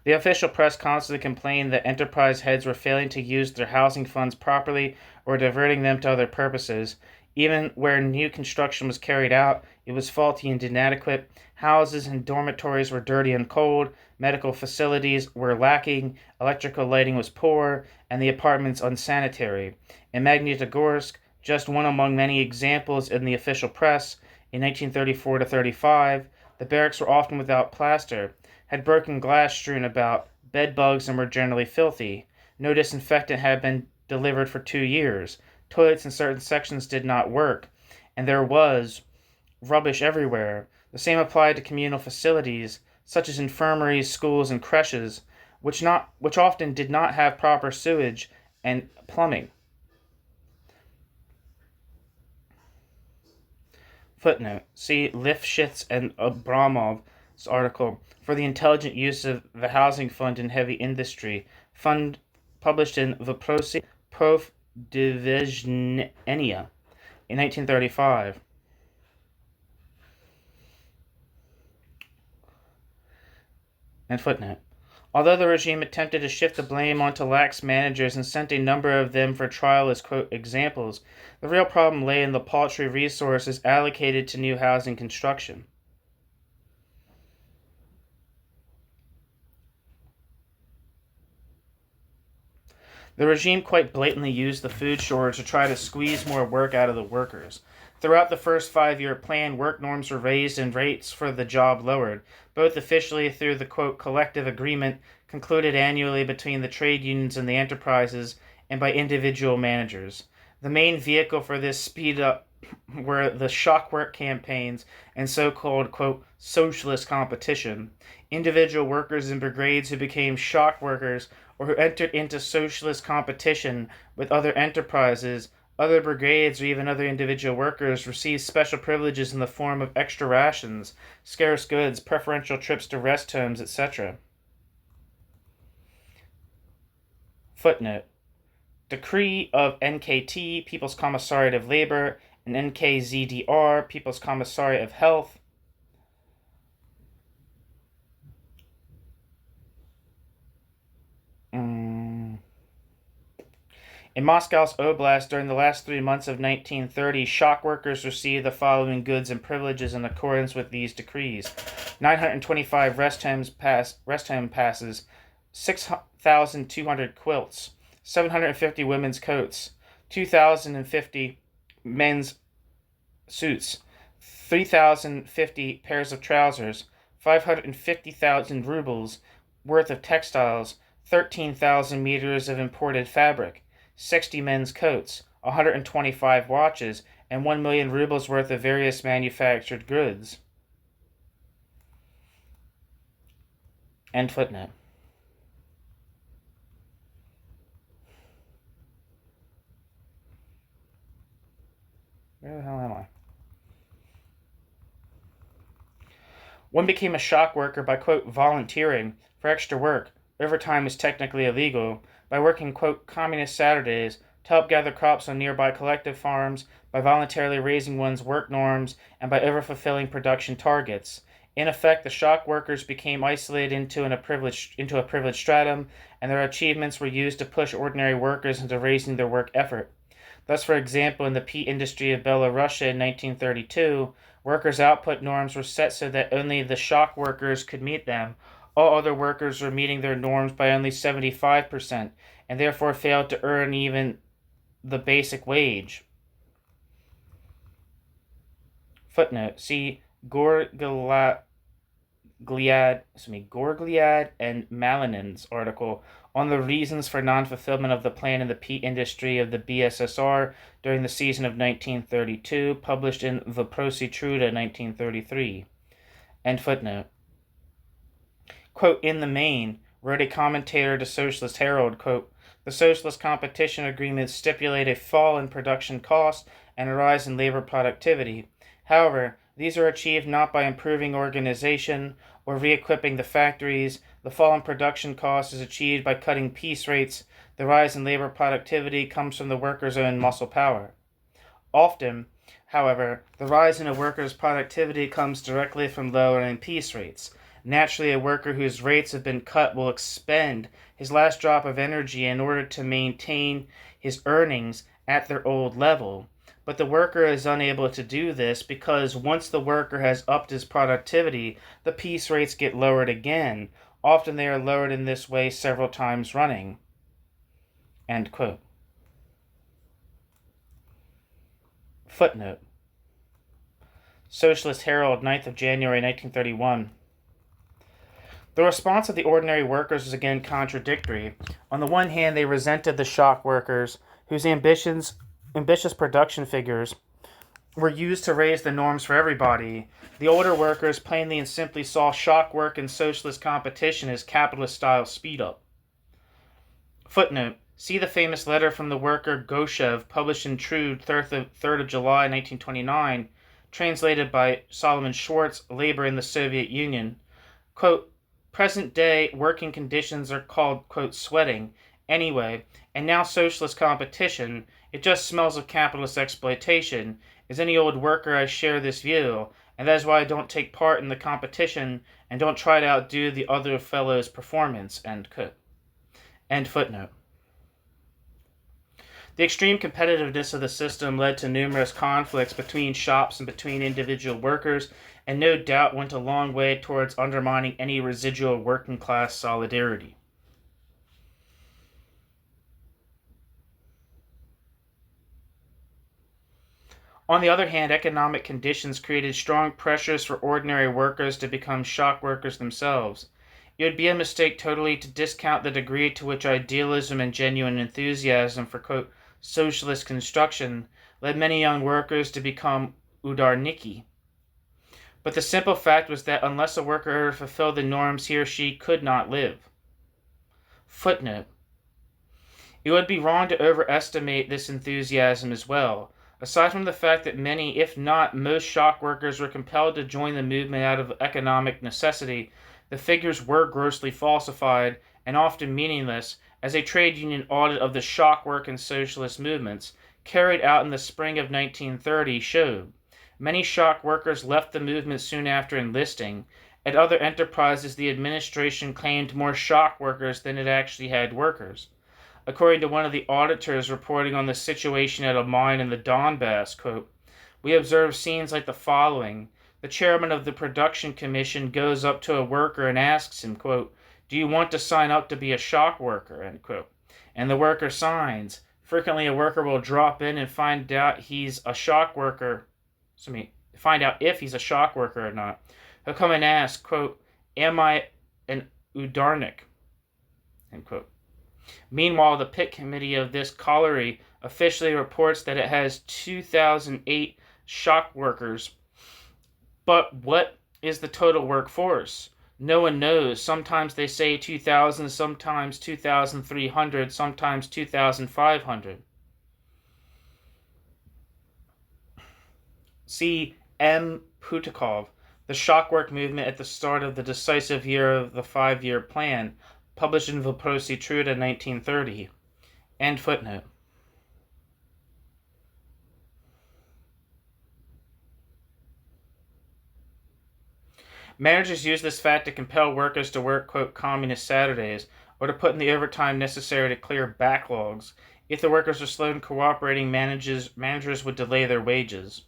Speaker 1: The official press constantly complained that enterprise heads were failing to use their housing funds properly or diverting them to other purposes. Even where new construction was carried out, it was faulty and inadequate. Houses and dormitories were dirty and cold. Medical facilities were lacking. Electrical lighting was poor, and the apartments unsanitary. In Magnitogorsk, just one among many examples in the official press, in 1934 to 35, the barracks were often without plaster, had broken glass strewn about, bed bugs, and were generally filthy. No disinfectant had been delivered for 2 years. Toilets in certain sections did not work, and there was rubbish everywhere. The same applied to communal facilities, such as infirmaries, schools, and creches, which often did not have proper sewage and plumbing. Footnote. See Lifshitz and Abramov's article, For the Intelligent Use of the Housing Fund in Heavy Industry, fund published in Vопроsi Prof. Divisionenia in 1935. And footnote. Although the regime attempted to shift the blame onto lax managers and sent a number of them for trial as, quote, examples, the real problem lay in the paltry resources allocated to new housing construction. The regime quite blatantly used the food shortage to try to squeeze more work out of the workers. Throughout the first 5-year plan, work norms were raised and rates for the job lowered, both officially through the, quote, collective agreement concluded annually between the trade unions and the enterprises and by individual managers. The main vehicle for this speed up were the shock work campaigns and so-called, quote, socialist competition. Individual workers in brigades who became shock workers or who entered into socialist competition with other enterprises, other brigades, or even other individual workers received special privileges in the form of extra rations, scarce goods, preferential trips to rest homes, etc. Footnote. Decree of NKT, People's Commissariat of Labor, and NKZDR, People's Commissariat of Health. In Moscow's Oblast, during the last 3 months of 1930, shock workers received the following goods and privileges in accordance with these decrees: 925 rest home passes, 6,200 quilts, 750 women's coats, 2,050 men's suits, 3,050 pairs of trousers, 550,000 rubles worth of textiles, 13,000 meters of imported fabric, 60 men's coats, 125 watches, and 1 million rubles worth of various manufactured goods. End footnote. Where the hell am I? One became a shock worker by, quote, volunteering for extra work. Overtime is technically illegal. By working, quote, communist Saturdays to help gather crops on nearby collective farms, by voluntarily raising one's work norms, and by overfulfilling production targets. In effect, the shock workers became isolated into a privileged stratum, and their achievements were used to push ordinary workers into raising their work effort. Thus, for example, in the peat industry of Belarusia in 1932, workers' output norms were set so that only the shock workers could meet them. All other workers were meeting their norms by only 75%, and therefore failed to earn even the basic wage. Footnote. See Gorgliad and Malinin's article on the reasons for non-fulfillment of the plan in the peat industry of the BSSR during the season of 1932, published in Vопроsi Truda 1933. End footnote. Quote, in the main, wrote a commentator to Socialist Herald, quote, the socialist competition agreements stipulate a fall in production costs and a rise in labor productivity. However, these are achieved not by improving organization or re-equipping the factories. The fall in production costs is achieved by cutting piece rates. The rise in labor productivity comes from the workers' own muscle power. Often, however, the rise in a worker's productivity comes directly from lowering piece rates. Naturally, a worker whose rates have been cut will expend his last drop of energy in order to maintain his earnings at their old level. But the worker is unable to do this because once the worker has upped his productivity, the piece rates get lowered again. Often they are lowered in this way several times running. End quote. Footnote. Socialist Herald, 9th of January 1931. The response of the ordinary workers was again contradictory. On the one hand, they resented the shock workers, whose ambitious production figures were used to raise the norms for everybody. The older workers plainly and simply saw shock work and socialist competition as capitalist-style speed-up. Footnote. See the famous letter from the worker Goshev, published in Trude, 3rd of July 1929, translated by Solomon Schwartz, Labor in the Soviet Union. Quote, present-day working conditions are called, quote, sweating, anyway, and now socialist competition, it just smells of capitalist exploitation. As any old worker, I share this view, and that is why I don't take part in the competition and don't try to outdo the other fellow's performance, end quote. End footnote. The extreme competitiveness of the system led to numerous conflicts between shops and between individual workers, and no doubt went a long way towards undermining any residual working class solidarity. On the other hand, economic conditions created strong pressures for ordinary workers to become shock workers themselves. It would be a mistake totally to discount the degree to which idealism and genuine enthusiasm for, quote, socialist construction led many young workers to become udarniki. But the simple fact was that unless a worker fulfilled the norms, he or she could not live. Footnote. It would be wrong to overestimate this enthusiasm as well. Aside from the fact that many, if not most, shock workers were compelled to join the movement out of economic necessity, the figures were grossly falsified and often meaningless, as a trade union audit of the shock work and socialist movements, carried out in the spring of 1930, showed. Many shock workers left the movement soon after enlisting. At other enterprises, the administration claimed more shock workers than it actually had workers. According to one of the auditors reporting on the situation at a mine in the Donbass, quote, we observed scenes like the following. The chairman of the production commission goes up to a worker and asks him, quote, do you want to sign up to be a shock worker, end quote. And the worker signs. Frequently, a worker will drop in and find out he's a shock worker. Find out if he's a shock worker or not. He'll come and ask, quote, am I an udarnik, end quote. Meanwhile, the pit committee of this colliery officially reports that it has 2,008 shock workers. But what is the total workforce? No one knows. Sometimes they say 2,000, sometimes 2,300, sometimes 2,500. See M. Putikov, The Shock Work Movement at the Start of the Decisive Year of the Five-Year Plan, published in Vопроsi Truda, 1930. End footnote. Managers use this fact to compel workers to work, quote, communist Saturdays, or to put in the overtime necessary to clear backlogs. If the workers are slow in cooperating, managers would delay their wages.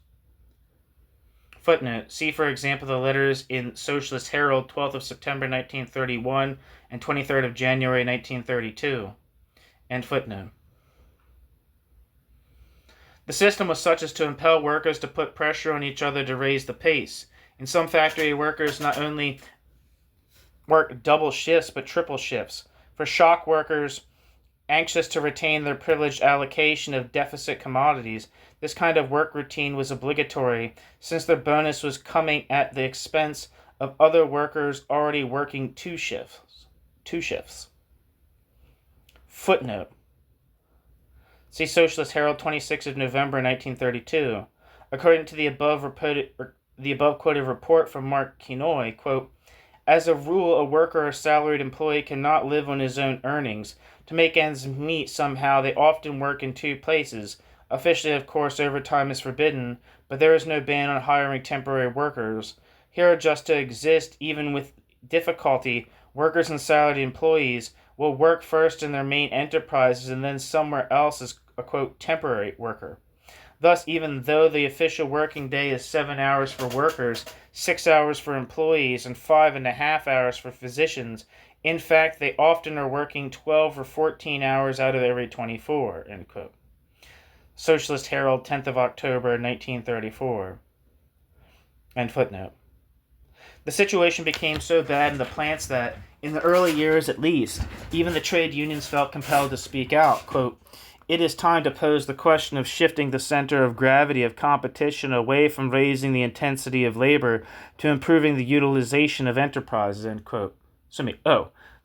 Speaker 1: Footnote. See, for example, the letters in Socialist Herald, 12th of September 1931 and 23rd of January 1932. End footnote. The system was such as to impel workers to put pressure on each other to raise the pace. In some factory, workers not only work double shifts but triple shifts. For shock workers anxious to retain their privileged allocation of deficit commodities, this kind of work routine was obligatory, since their bonus was coming at the expense of other workers already working two shifts. Footnote. See Socialist Herald, 26th of November 1932. According to the above quoted report from Mark Kinoy, quote, as a rule, a worker or salaried employee cannot live on his own earnings. To make ends meet somehow, they often work in two places. Officially, of course, overtime is forbidden, but there is no ban on hiring temporary workers. Here, just to exist, even with difficulty, workers and salaried employees will work first in their main enterprises and then somewhere else as a, quote, temporary worker. Thus, even though the official working day is 7 hours for workers, 6 hours for employees, and 5.5 hours for physicians, in fact, they often are working 12 or 14 hours out of every 24, end quote. Socialist Herald, 10th of October, 1934. End footnote. The situation became so bad in the plants that, in the early years at least, even the trade unions felt compelled to speak out, quote, it is time to pose the question of shifting the center of gravity of competition away from raising the intensity of labor to improving the utilization of enterprises, end quote.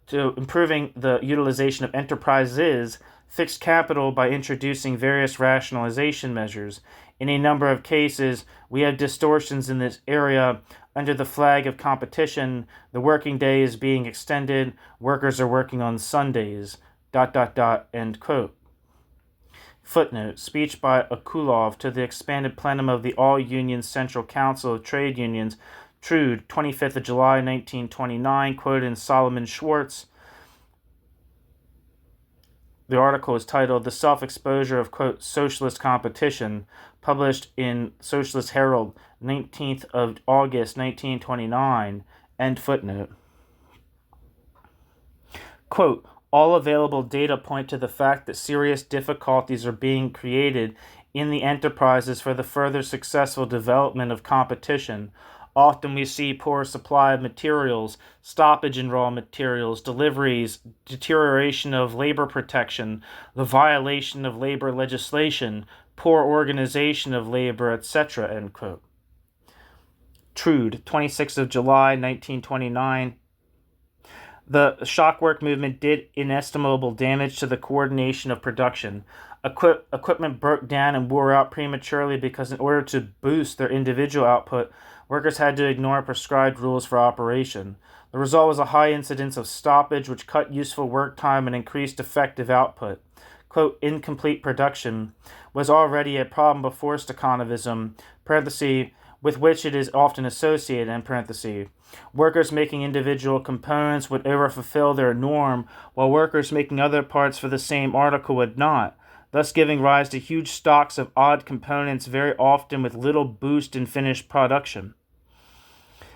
Speaker 1: To improving the utilization of enterprises, fixed capital by introducing various rationalization measures. In a number of cases, we have distortions in this area under the flag of competition. The working day is being extended. Workers are working on Sundays, ... end quote. Footnote, speech by Akulov to the expanded plenum of the All-Union Central Council of Trade Unions, Trude, 25th of July, 1929, quoted in Solomon Schwartz. The article is titled The Self-Exposure of, quote, Socialist Competition, published in Socialist Herald, 19th of August, 1929, end footnote. Quote, all available data point to the fact that serious difficulties are being created in the enterprises for the further successful development of competition. Often we see poor supply of materials, stoppage in raw materials, deliveries, deterioration of labor protection, the violation of labor legislation, poor organization of labor, etc. End quote. Trude, 26th of July, 1929. The shock work movement did inestimable damage to the coordination of production. Equipment broke down and wore out prematurely because, in order to boost their individual output, workers had to ignore prescribed rules for operation. The result was a high incidence of stoppage, which cut useful work time and increased effective output. Quote, incomplete production was already a problem before Stakhanovism, with which it is often associated, in parentheses. Workers making individual components would overfulfill their norm, while workers making other parts for the same article would not, thus giving rise to huge stocks of odd components, very often with little boost in finished production.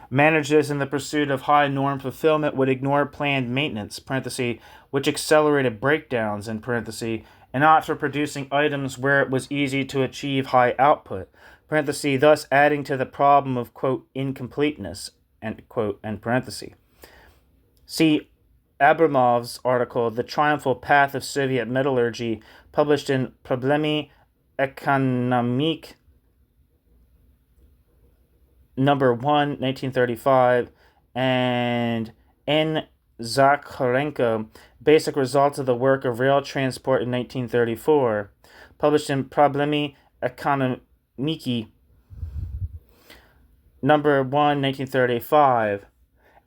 Speaker 1: Managers in the pursuit of high norm fulfillment would ignore planned maintenance, parentheses, which accelerated breakdowns, in parentheses, and opt for producing items where it was easy to achieve high output, parentheses, thus adding to the problem of, quote, incompleteness, end quote, end parentheses. See Abramov's article, The Triumphal Path of Soviet Metallurgy, published in Problemy Ekonomik number 1, 1935, and N. Zakharenko, Basic Results of the Work of Rail Transport in 1934, published in Problemy Ekonomiki number 1, 1935,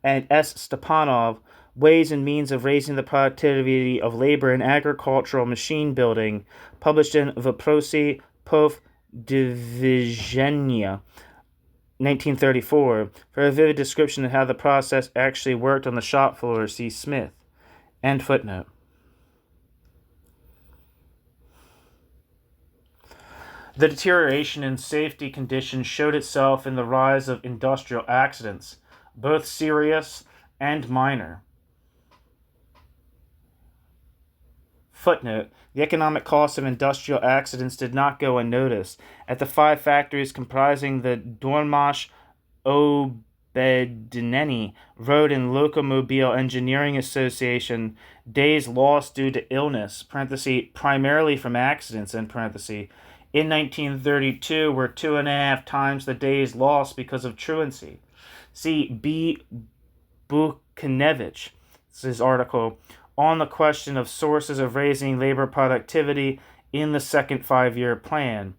Speaker 1: and S. Stepanov, Ways and Means of Raising the Productivity of Labor in Agricultural Machine Building, published in Vопроsi Povdvizhenia, 1934, for a vivid description of how the process actually worked on the shop floor. See Smith. End footnote. The deterioration in safety conditions showed itself in the rise of industrial accidents, both serious and minor. Footnote. The economic cost of industrial accidents did not go unnoticed. At the 5 factories comprising the Dormash Obedneni Road and Locomobile Engineering Association, days lost due to illness, parenthesis, primarily from accidents, end parenthesis, in 1932 were 2.5 times the days lost because of truancy. See B. Buchanevich's article on the question of sources of raising labor productivity in the second 5-year plan,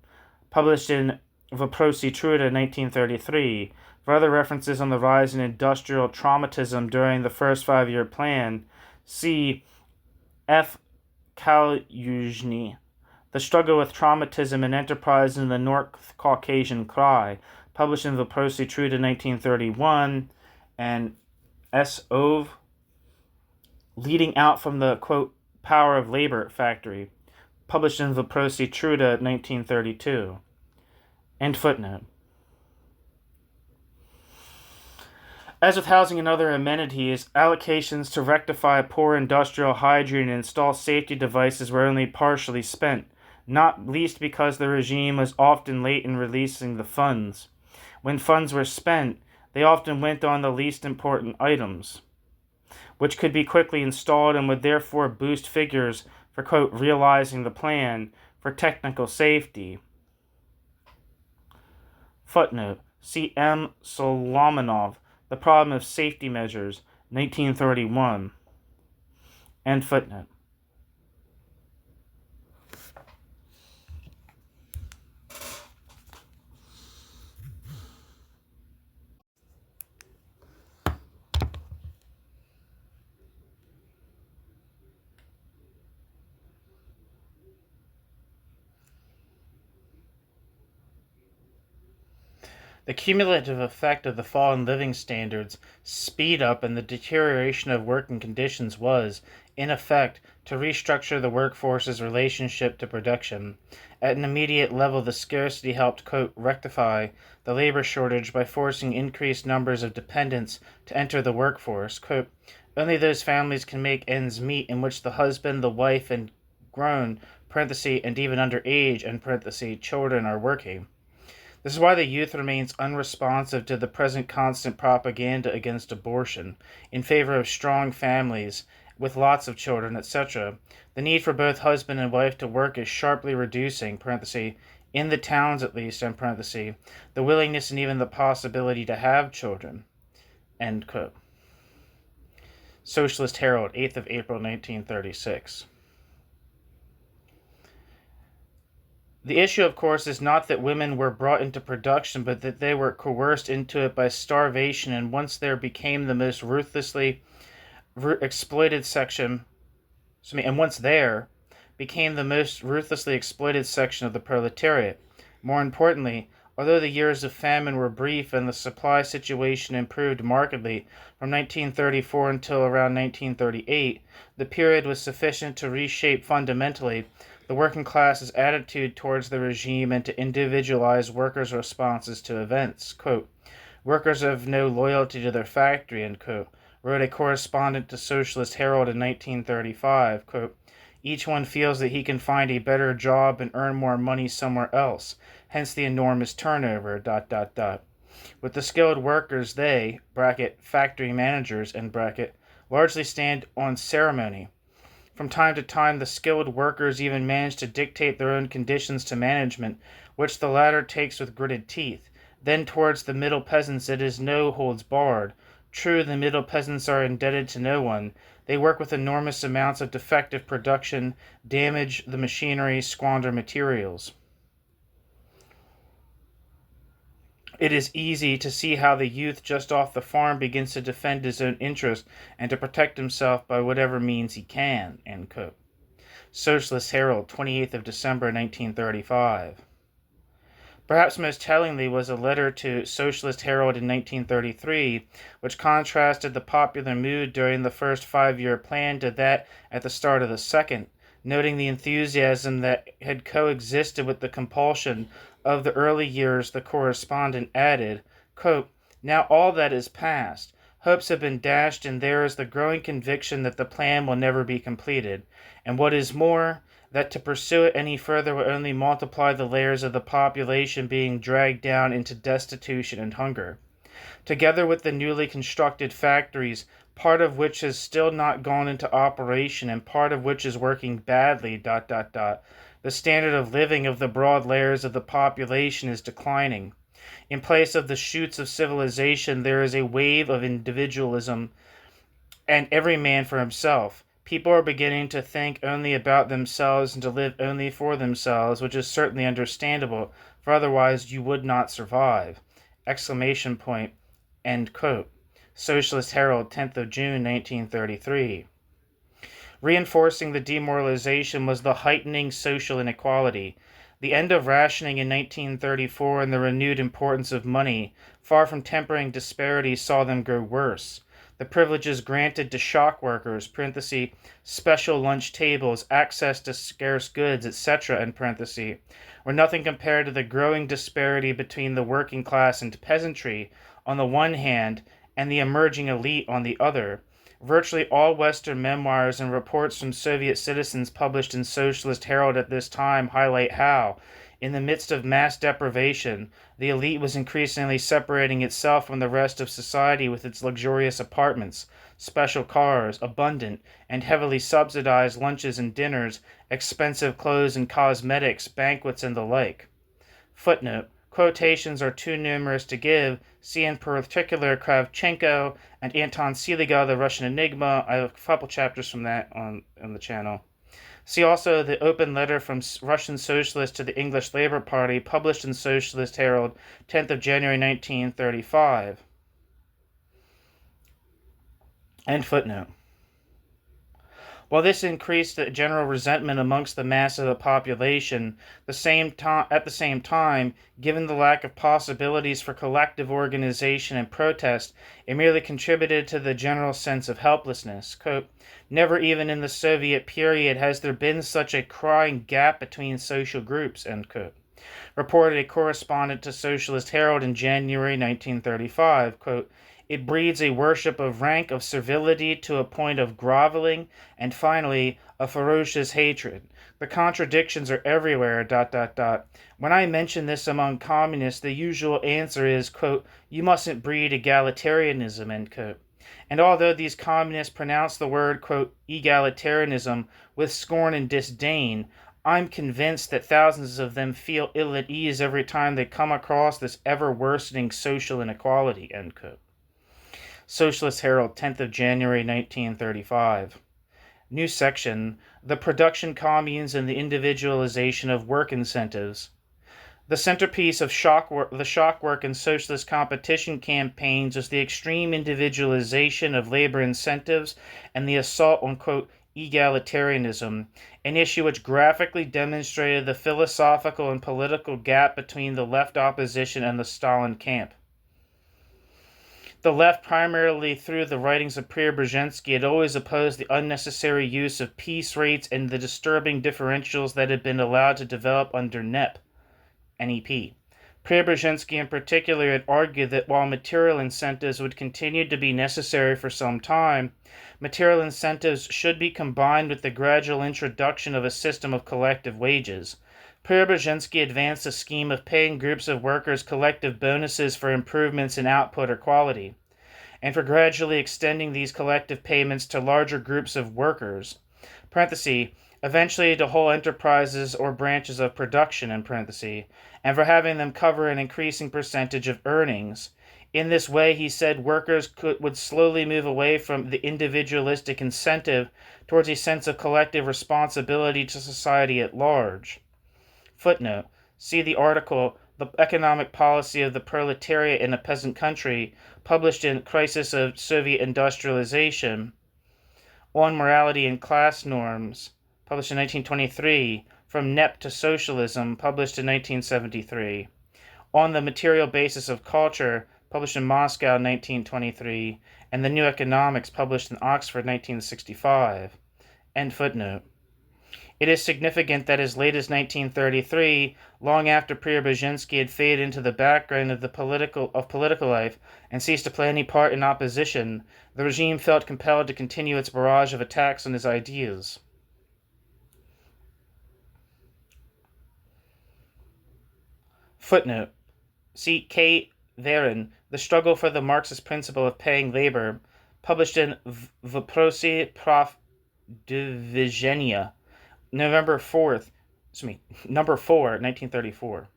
Speaker 1: published in Vопроsi Truda, 1933. For other references on the rise in industrial traumatism during the first 5-year plan, see F. Kalyuzhny, The Struggle with Traumatism and Enterprise in the North Caucasian Krai, published in Vопроsi Truda, 1931, and S. Ove, Leading Out from the, quote, Power of Labor Factory, published in Vопроsi Truda, 1932. End footnote. As with housing and other amenities, allocations to rectify poor industrial hygiene and install safety devices were only partially spent, not least because the regime was often late in releasing the funds. When funds were spent, they often went on the least important items, which could be quickly installed and would therefore boost figures for, quote, realizing the plan for technical safety. Footnote. See M. Solomonov, The Problem of Safety Measures, 1931. End footnote. The cumulative effect of the fall in living standards, speed up, and the deterioration of working conditions was, in effect, to restructure the workforce's relationship to production. At an immediate level, the scarcity helped, quote, rectify the labor shortage by forcing increased numbers of dependents to enter the workforce. Quote, only those families can make ends meet in which the husband, the wife, and grown, parenthesis, and even underage, end parenthesis, children are working. This is why the youth remains unresponsive to the present constant propaganda against abortion, in favor of strong families with lots of children, etc. The need for both husband and wife to work is sharply reducing, parenthesis, in the towns at least, end parenthesis, the willingness and even the possibility to have children, end quote. Socialist Herald, 8th of April, 1936. The issue, of course, is not that women were brought into production, but that they were coerced into it by starvation, and once there became the most ruthlessly exploited section, and once there became the most ruthlessly exploited section of the proletariat. More importantly, although the years of famine were brief and the supply situation improved markedly from 1934 until around 1938, the period was sufficient to reshape fundamentally the working class's attitude towards the regime and to individualize workers' responses to events. Quote, "Workers have no loyalty to their factory," end quote, wrote a correspondent to Socialist Herald in 1935. Quote, "Each one feels that he can find a better job and earn more money somewhere else, hence the enormous turnover, ... With the skilled workers, they, bracket, factory managers, end bracket, largely stand on ceremony. From time to time, the skilled workers even manage to dictate their own conditions to management, which the latter takes with gritted teeth. Then towards the middle peasants it is no holds barred. True, the middle peasants are indebted to no one. They work with enormous amounts of defective production, damage the machinery, squander materials. It is easy to see how the youth just off the farm begins to defend his own interest and to protect himself by whatever means he can," end quote. Socialist Herald, 28th of December, 1935. Perhaps most tellingly was a letter to Socialist Herald in 1933, which contrasted the popular mood during the first 5-year plan to that at the start of the second, noting the enthusiasm that had coexisted with the compulsion of the early years. The correspondent added, quote, "Now all that is past. Hopes have been dashed, and there is the growing conviction that the plan will never be completed, and what is more, that to pursue it any further will only multiply the layers of the population being dragged down into destitution and hunger. Together with the newly constructed factories, part of which has still not gone into operation and part of which is working badly, ... the standard of living of the broad layers of the population is declining. In place of the shoots of civilization, there is a wave of individualism and every man for himself. People are beginning to think only about themselves and to live only for themselves, which is certainly understandable, for otherwise you would not survive." Exclamation point, end quote. Socialist Herald, 10th of June, 1933. Reinforcing the demoralization was the heightening social inequality. The end of rationing in 1934 and the renewed importance of money, far from tempering disparities, saw them grow worse. The privileges granted to shock workers, parenthesis, special lunch tables, access to scarce goods, etc., end parenthesis, were nothing compared to the growing disparity between the working class and peasantry on the one hand and the emerging elite on the other. Virtually all Western memoirs and reports from Soviet citizens published in Socialist Herald at this time highlight how, in the midst of mass deprivation, the elite was increasingly separating itself from the rest of society with its luxurious apartments, special cars, abundant and heavily subsidized lunches and dinners, expensive clothes and cosmetics, banquets, and the like. Footnote. Quotations are too numerous to give. See in particular Kravchenko and Anton Seliga, The Russian Enigma. I have a couple chapters from that on the channel. See also the open letter from Russian socialists to the English Labour Party, published in Socialist Herald, 10th of January 1935. End footnote. While this increased the general resentment amongst the mass of the population, at the same time, given the lack of possibilities for collective organization and protest, it merely contributed to the general sense of helplessness. Quote, "Never even in the Soviet period has there been such a crying gap between social groups," end quote, reported a correspondent to Socialist Herald in January 1935. Quote, It breeds a worship of rank, of servility to a point of groveling, and finally, a ferocious hatred. The contradictions are everywhere, ... When I mention this among communists, the usual answer is, quote, you mustn't breed egalitarianism, end quote. And although these communists pronounce the word, quote, egalitarianism with scorn and disdain, I'm convinced that thousands of them feel ill at ease every time they come across this ever-worsening social inequality, end quote. Socialist Herald, 10th of January, 1935. New section, The Production Communes and the Individualization of Work Incentives. The centerpiece of the shock work and socialist competition campaigns was the extreme individualization of labor incentives and the assault on, quote, egalitarianism, an issue which graphically demonstrated the philosophical and political gap between the left opposition and the Stalin camp. The left, primarily through the writings of Preobrazhensky, had always opposed the unnecessary use of piece rates and the disturbing differentials that had been allowed to develop under NEP. Preobrazhensky in particular had argued that while material incentives would continue to be necessary for some time, material incentives should be combined with the gradual introduction of a system of collective wages. Preobrazhensky advanced a scheme of paying groups of workers collective bonuses for improvements in output or quality, and for gradually extending these collective payments to larger groups of workers, eventually to whole enterprises or branches of production, and for having them cover an increasing percentage of earnings. In this way, he said, workers would slowly move away from the individualistic incentive towards a sense of collective responsibility to society at large. Footnote. See the article, The Economic Policy of the Proletariat in a Peasant Country, published in Crisis of Soviet Industrialization, on Morality and Class Norms, published in 1923, From NEP to Socialism, published in 1973, On the Material Basis of Culture, published in Moscow, 1923, and The New Economics, published in Oxford, 1965. End footnote. It is significant that as late as 1933, long after Preobrazhensky had faded into the background of political life and ceased to play any part in opposition, the regime felt compelled to continue its barrage of attacks on his ideas. Footnote. See K. Varin, The Struggle for the Marxist Principle of Paying Labor, published in Vопроsi Prof. Dvizhenia, number 4, 1934.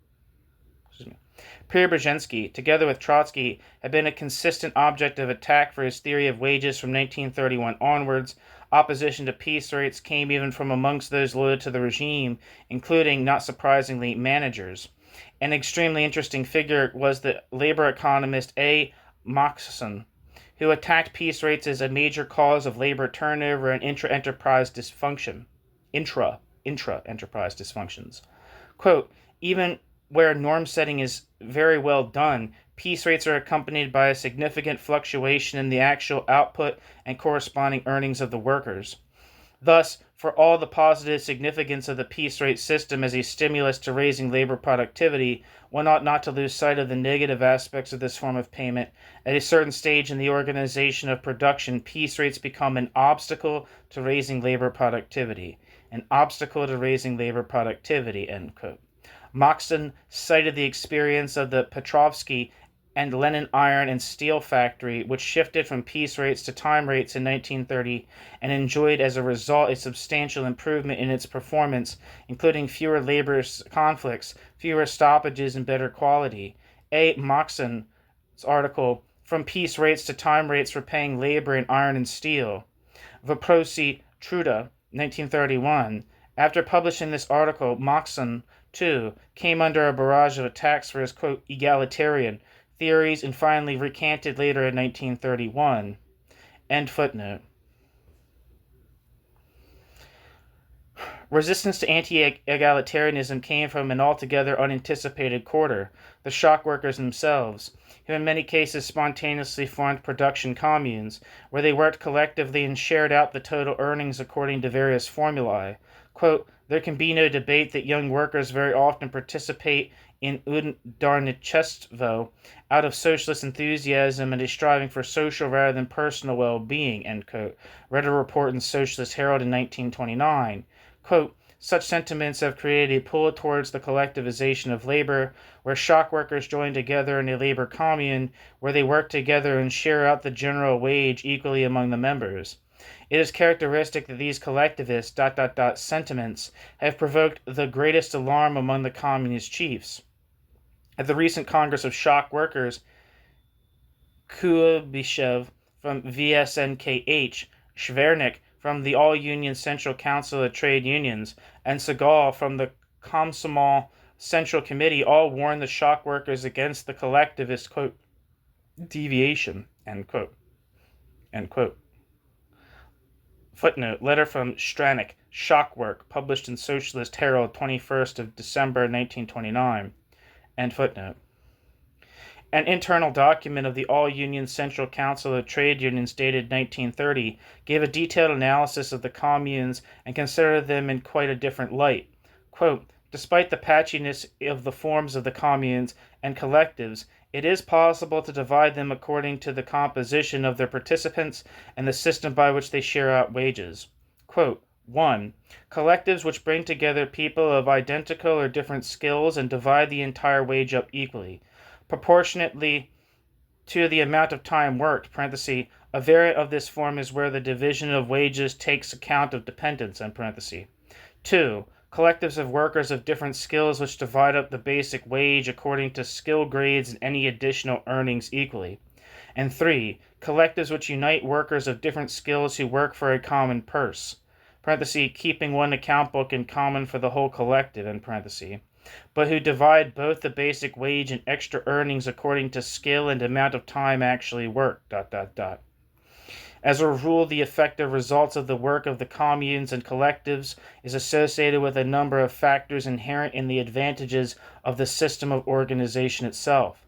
Speaker 1: Preobrazhensky, together with Trotsky, had been a consistent object of attack for his theory of wages from 1931 onwards. Opposition to piece rates came even from amongst those loyal to the regime, including, not surprisingly, managers. An extremely interesting figure was the labor economist A. Moxon, who attacked piece rates as a major cause of labor turnover and intra-enterprise dysfunctions. Quote, even where norm setting is very well done, piece rates are accompanied by a significant fluctuation in the actual output and corresponding earnings of the workers. Thus, for all the positive significance of the piece rate system as a stimulus to raising labor productivity, one ought not to lose sight of the negative aspects of this form of payment. At a certain stage in the organization of production, piece rates become an obstacle to raising labor productivity. An obstacle to raising labor productivity, end quote. Moxon cited the experience of the Petrovsky and Lenin iron and steel factory, which shifted from piece rates to time rates in 1930 and enjoyed as a result a substantial improvement in its performance, including fewer labor conflicts, fewer stoppages, and better quality. A. Moxon's article, From Piece Rates to Time Rates for Paying Labor in Iron and Steel, Vопроsi Truda, 1931. After publishing this article, Moxon, too, came under a barrage of attacks for his, quote, egalitarian theories and finally recanted later in 1931. End footnote. Resistance to anti-egalitarianism came from an altogether unanticipated quarter, the shock workers themselves, who in many cases spontaneously formed production communes, where they worked collectively and shared out the total earnings according to various formulae. Quote, There can be no debate that young workers very often participate in udarnichetstvo out of socialist enthusiasm and a striving for social rather than personal well-being, end quote. Read a report in Socialist Herald in 1929. Quote, such sentiments have created a pull towards the collectivization of labor, where shock workers join together in a labor commune, where they work together and share out the general wage equally among the members. It is characteristic that these collectivist ... sentiments have provoked the greatest alarm among the communist chiefs. At the recent Congress of Shock Workers, Kuibyshev from VSNKH, Schwernick from the All-Union Central Council of Trade Unions, and Segal from the Komsomol Central Committee all warned the shock workers against the collectivist, quote, deviation, end quote. End quote. Footnote, letter from Stranick, Shock Work, published in Socialist Herald, 21st of December, 1929. End footnote. An internal document of the All-Union Central Council of Trade Unions dated 1930 gave a detailed analysis of the communes and considered them in quite a different light. Quote, despite the patchiness of the forms of the communes and collectives, it is possible to divide them according to the composition of their participants and the system by which they share out wages. Quote, 1. Collectives which bring together people of identical or different skills and divide the entire wage up equally, proportionately to the amount of time worked, parenthesis, a variant of this form is where the division of wages takes account of dependence, end parenthesis. 2. Collectives of workers of different skills which divide up the basic wage according to skill grades and any additional earnings equally. And 3. Collectives which unite workers of different skills who work for a common purse, parenthesis, keeping one account book in common for the whole collective, end parenthesis, but who divide both the basic wage and extra earnings according to skill and amount of time actually worked, ... As a rule, the effective results of the work of the communes and collectives is associated with a number of factors inherent in the advantages of the system of organization itself.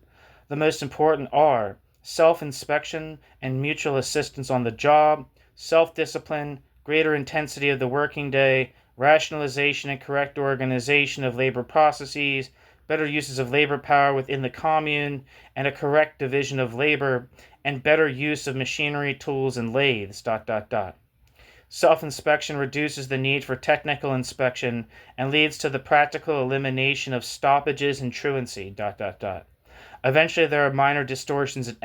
Speaker 1: The most important are self-inspection and mutual assistance on the job, self-discipline, greater intensity of the working day, rationalization and correct organization of labor processes, better uses of labor power within the commune, and a correct division of labor, and better use of machinery, tools, and lathes, ... Self-inspection reduces the need for technical inspection and leads to the practical elimination of stoppages and truancy, ... Eventually, there are minor distortions and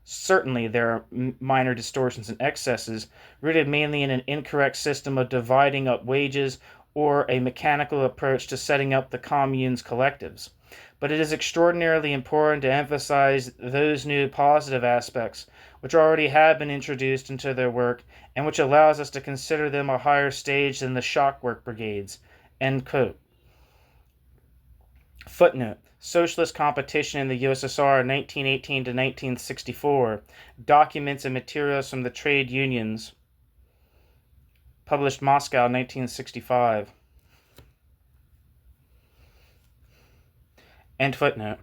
Speaker 1: Certainly there are minor distortions and excesses, rooted mainly in an incorrect system of dividing up wages or a mechanical approach to setting up the communes collectives. But it is extraordinarily important to emphasize those new positive aspects which already have been introduced into their work and which allows us to consider them a higher stage than the shock work brigades. End quote. Footnote. Socialist Competition in the USSR 1918 to 1964. Documents and materials from the trade unions. Published Moscow 1965. End footnote.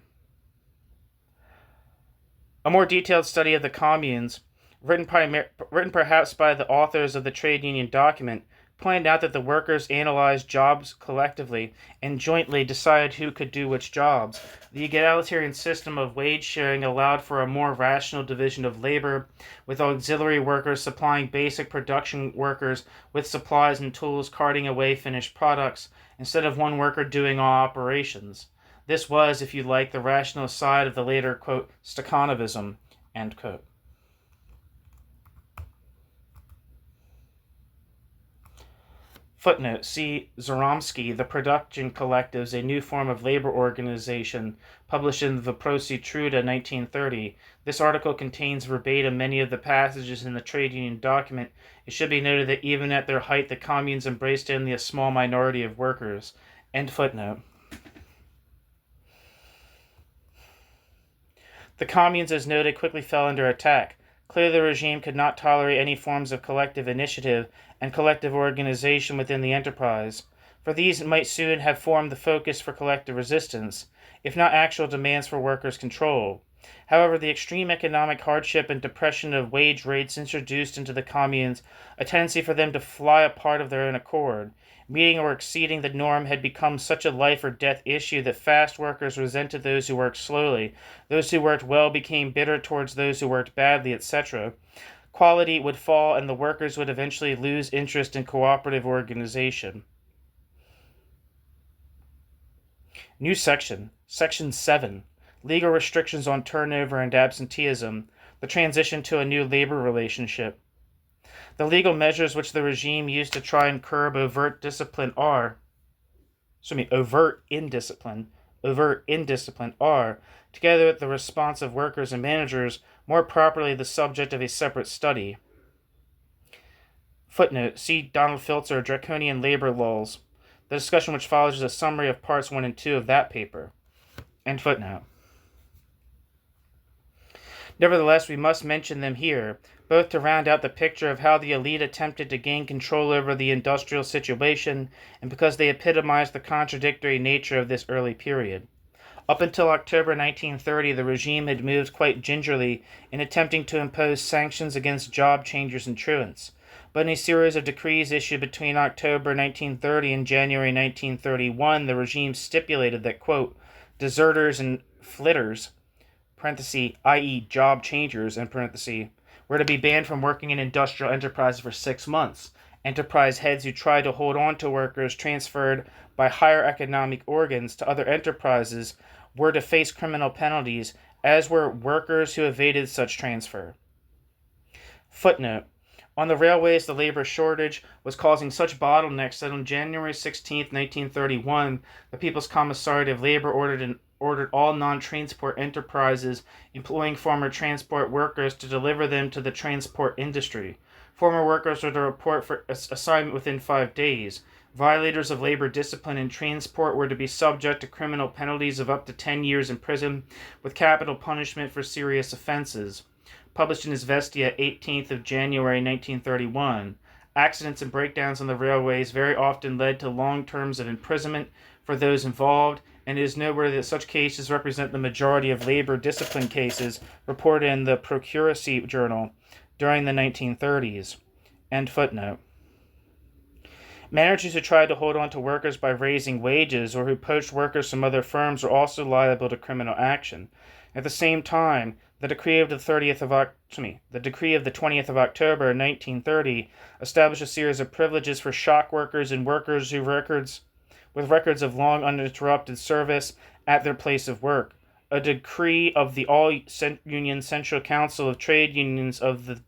Speaker 1: A more detailed study of the communes, written perhaps by the authors of the trade union document, pointed out that the workers analyzed jobs collectively and jointly decided who could do which jobs. The egalitarian system of wage sharing allowed for a more rational division of labor, with auxiliary workers supplying basic production workers with supplies and tools carting away finished products, instead of one worker doing all operations. This was, if you like, the rational side of the later, quote, Stakhanovism, end quote. Footnote, see Zoromsky, The Production Collectives, A New Form of Labor Organization, published in Vопроsi Truda, 1930. This article contains verbatim many of the passages in the trade union document. It should be noted that even at their height, the communes embraced only a small minority of workers. End footnote. The communes, as noted, quickly fell under attack. Clearly, the regime could not tolerate any forms of collective initiative and collective organization within the enterprise, for these might soon have formed the focus for collective resistance, if not actual demands for workers' control. However, the extreme economic hardship and depression of wage rates introduced into the communes a tendency for them to fly apart of their own accord. Meeting or exceeding the norm had become such a life or death issue that fast workers resented those who worked slowly. Those who worked well became bitter towards those who worked badly, etc. Quality would fall, and the workers would eventually lose interest in cooperative organization. New section. Section 7. Legal restrictions on turnover and absenteeism. The transition to a new labor relationship. The legal measures which the regime used to try and curb overt indiscipline are, together with the response of workers and managers, more properly the subject of a separate study. Footnote, see Donald Filtzer, Draconian Labor Laws. The discussion which follows is a summary of parts 1 and 2 of that paper. End footnote. Nevertheless, we must mention them here, both to round out the picture of how the elite attempted to gain control over the industrial situation, and because they epitomize the contradictory nature of this early period. Up until October 1930, the regime had moved quite gingerly in attempting to impose sanctions against job changers and truants. But in a series of decrees issued between October 1930 and January 1931, the regime stipulated that, quote, deserters and flitters, i.e. job changers, were to be banned from working in industrial enterprises for 6 months. Enterprise heads who tried to hold on to workers transferred by higher economic organs to other enterprises were to face criminal penalties, as were workers who evaded such transfer. Footnote. On the railways, the labor shortage was causing such bottlenecks that on January 16, 1931, the People's Commissariat of Labor ordered all non-transport enterprises employing former transport workers to deliver them to the transport industry. Former workers were to report for assignment within 5 days. Violators of labor discipline in transport were to be subject to criminal penalties of up to 10 years in prison, with capital punishment for serious offenses. Published in Izvestia, 18th of January 1931. Accidents and breakdowns on the railways very often led to long terms of imprisonment for those involved, and it is noteworthy that such cases represent the majority of labor discipline cases reported in the Procuracy Journal during the 1930s. End footnote. Managers who tried to hold on to workers by raising wages or who poached workers from other firms were also liable to criminal action. At the same time, the decree of the 20th of October 1930 established a series of privileges for shock workers and workers with records of long uninterrupted service at their place of work. A decree of the All-Union Central Council of Trade Unions of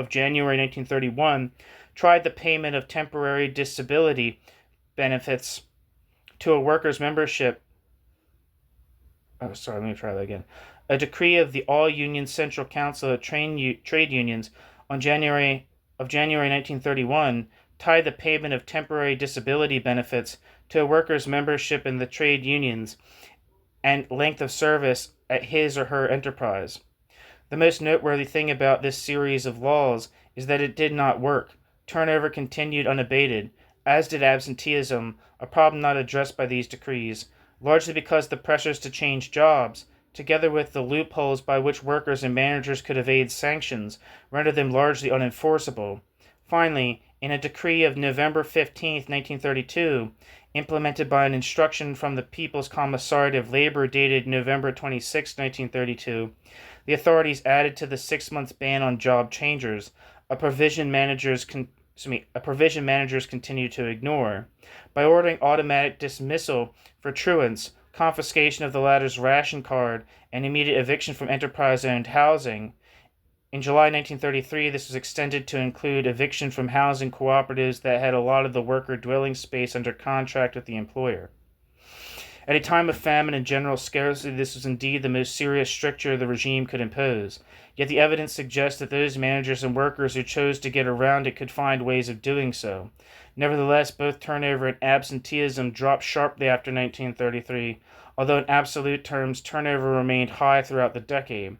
Speaker 1: January 1931 tried the payment of temporary disability benefits to a worker's membership. A decree of the All-Union Central Council of Trade Unions of January 1931 tied the payment of temporary disability benefits to a worker's membership in the trade unions and length of service at his or her enterprise. The most noteworthy thing about this series of laws is that it did not work. Turnover continued unabated, as did absenteeism, a problem not addressed by these decrees, largely because the pressures to change jobs, together with the loopholes by which workers and managers could evade sanctions, rendered them largely unenforceable. Finally, in a decree of November 15, 1932, implemented by an instruction from the People's Commissariat of Labor dated November 26, 1932, the authorities added to the 6-month ban on job changers, a provision managers continue to ignore, by ordering automatic dismissal for truants, confiscation of the latter's ration card, and immediate eviction from enterprise-owned housing. In July 1933, this was extended to include eviction from housing cooperatives that had allotted the worker dwelling space under contract with the employer. At a time of famine and general scarcity, this was indeed the most serious stricture the regime could impose. Yet the evidence suggests that those managers and workers who chose to get around it could find ways of doing so. Nevertheless, both turnover and absenteeism dropped sharply after 1933, although in absolute terms turnover remained high throughout the decade.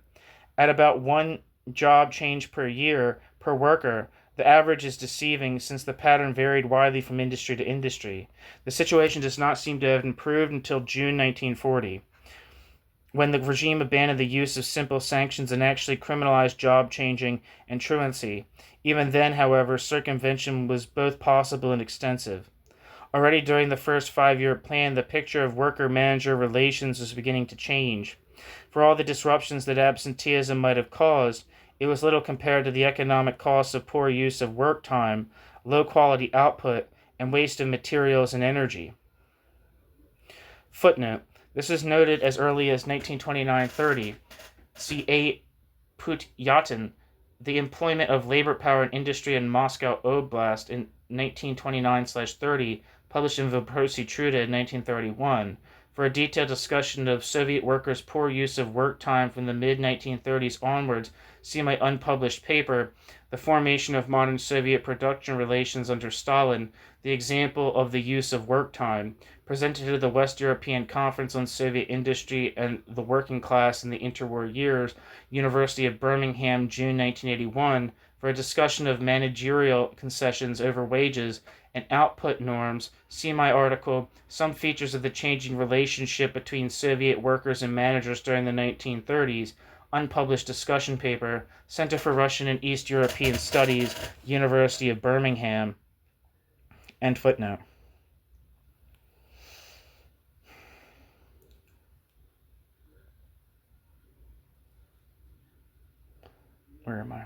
Speaker 1: At about 1 job change per year per worker, the average is deceiving since the pattern varied widely from industry to industry. The situation does not seem to have improved until June 1940, when the regime abandoned the use of simple sanctions and actually criminalized job changing and truancy. Even then, however, circumvention was both possible and extensive. Already during the first 5-year plan, the picture of worker-manager relations was beginning to change. For all the disruptions that absenteeism might have caused, it was little compared to the economic costs of poor use of work time, low-quality output, and waste of materials and energy. Footnote. This is noted as early as 1929-30. See A. Putyatin, The Employment of Labor Power in Industry in Moscow Oblast in 1929/30, published in Vопроsi Truda in 1931. For a detailed discussion of Soviet workers' poor use of work time from the mid-1930s onwards, see my unpublished paper, The Formation of Modern Soviet Production Relations Under Stalin, the Example of the Use of Work Time, presented to the West European Conference on Soviet Industry and the Working Class in the Interwar Years, University of Birmingham, June 1981, for a discussion of managerial concessions over wages and output norms. See my article, Some Features of the Changing Relationship Between Soviet Workers and Managers During the 1930s, unpublished discussion paper, Center for Russian and East European Studies, University of Birmingham. End footnote. Where am I?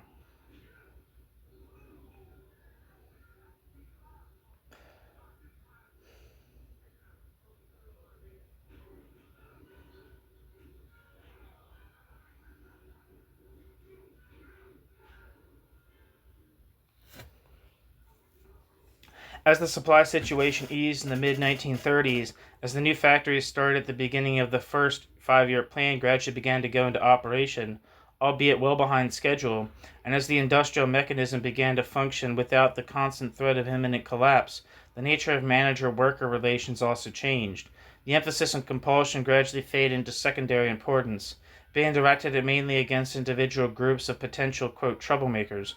Speaker 1: As the supply situation eased in the mid-1930s, as the new factories started at the beginning of the first 5-year plan gradually began to go into operation, albeit well behind schedule, and as the industrial mechanism began to function without the constant threat of imminent collapse, the nature of manager-worker relations also changed. The emphasis on compulsion gradually faded into secondary importance, being directed mainly against individual groups of potential, quote, troublemakers,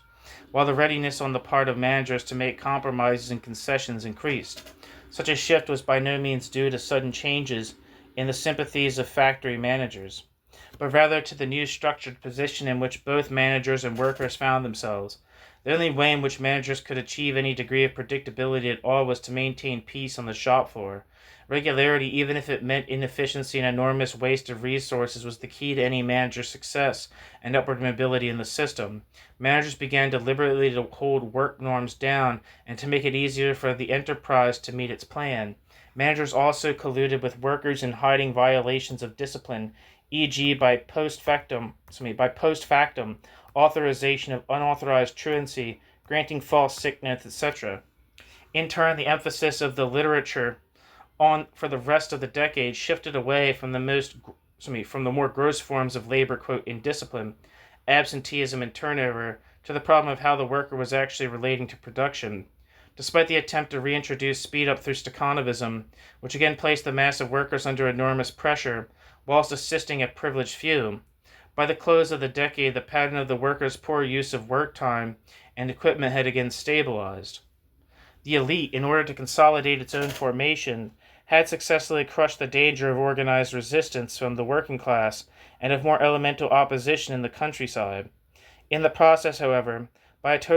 Speaker 1: while the readiness on the part of managers to make compromises and concessions increased. Such a shift was by no means due to sudden changes in the sympathies of factory managers, but rather to the new structured position in which both managers and workers found themselves. The only way in which managers could achieve any degree of predictability at all was to maintain peace on the shop floor. Regularity, even if it meant inefficiency and enormous waste of resources, was the key to any manager's success and upward mobility in the system. Managers began deliberately to hold work norms down and to make it easier for the enterprise to meet its plan. Managers also colluded with workers in hiding violations of discipline, e.g. by post factum authorization of unauthorized truancy, granting false sick notes, etc. In turn, the emphasis of the literature on for the rest of the decade shifted away from the more gross forms of labor, quote, indiscipline, absenteeism, and turnover, to the problem of how the worker was actually relating to production. Despite the attempt to reintroduce speed up through Stakhanovism, which again placed the mass of workers under enormous pressure, whilst assisting a privileged few, by the close of the decade, the pattern of the workers' poor use of work time and equipment had again stabilized. The elite, in order to consolidate its own formation, had successfully crushed the danger of organized resistance from the working class and of more elemental opposition in the countryside. In the process, however, by so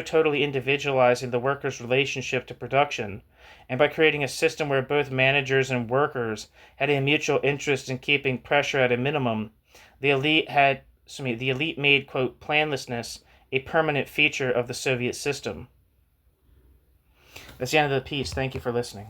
Speaker 1: totally individualizing the workers' relationship to production, and by creating a system where both managers and workers had a mutual interest in keeping pressure at a minimum, the elite made, quote, planlessness a permanent feature of the Soviet system. That's the end of the piece. Thank you for listening.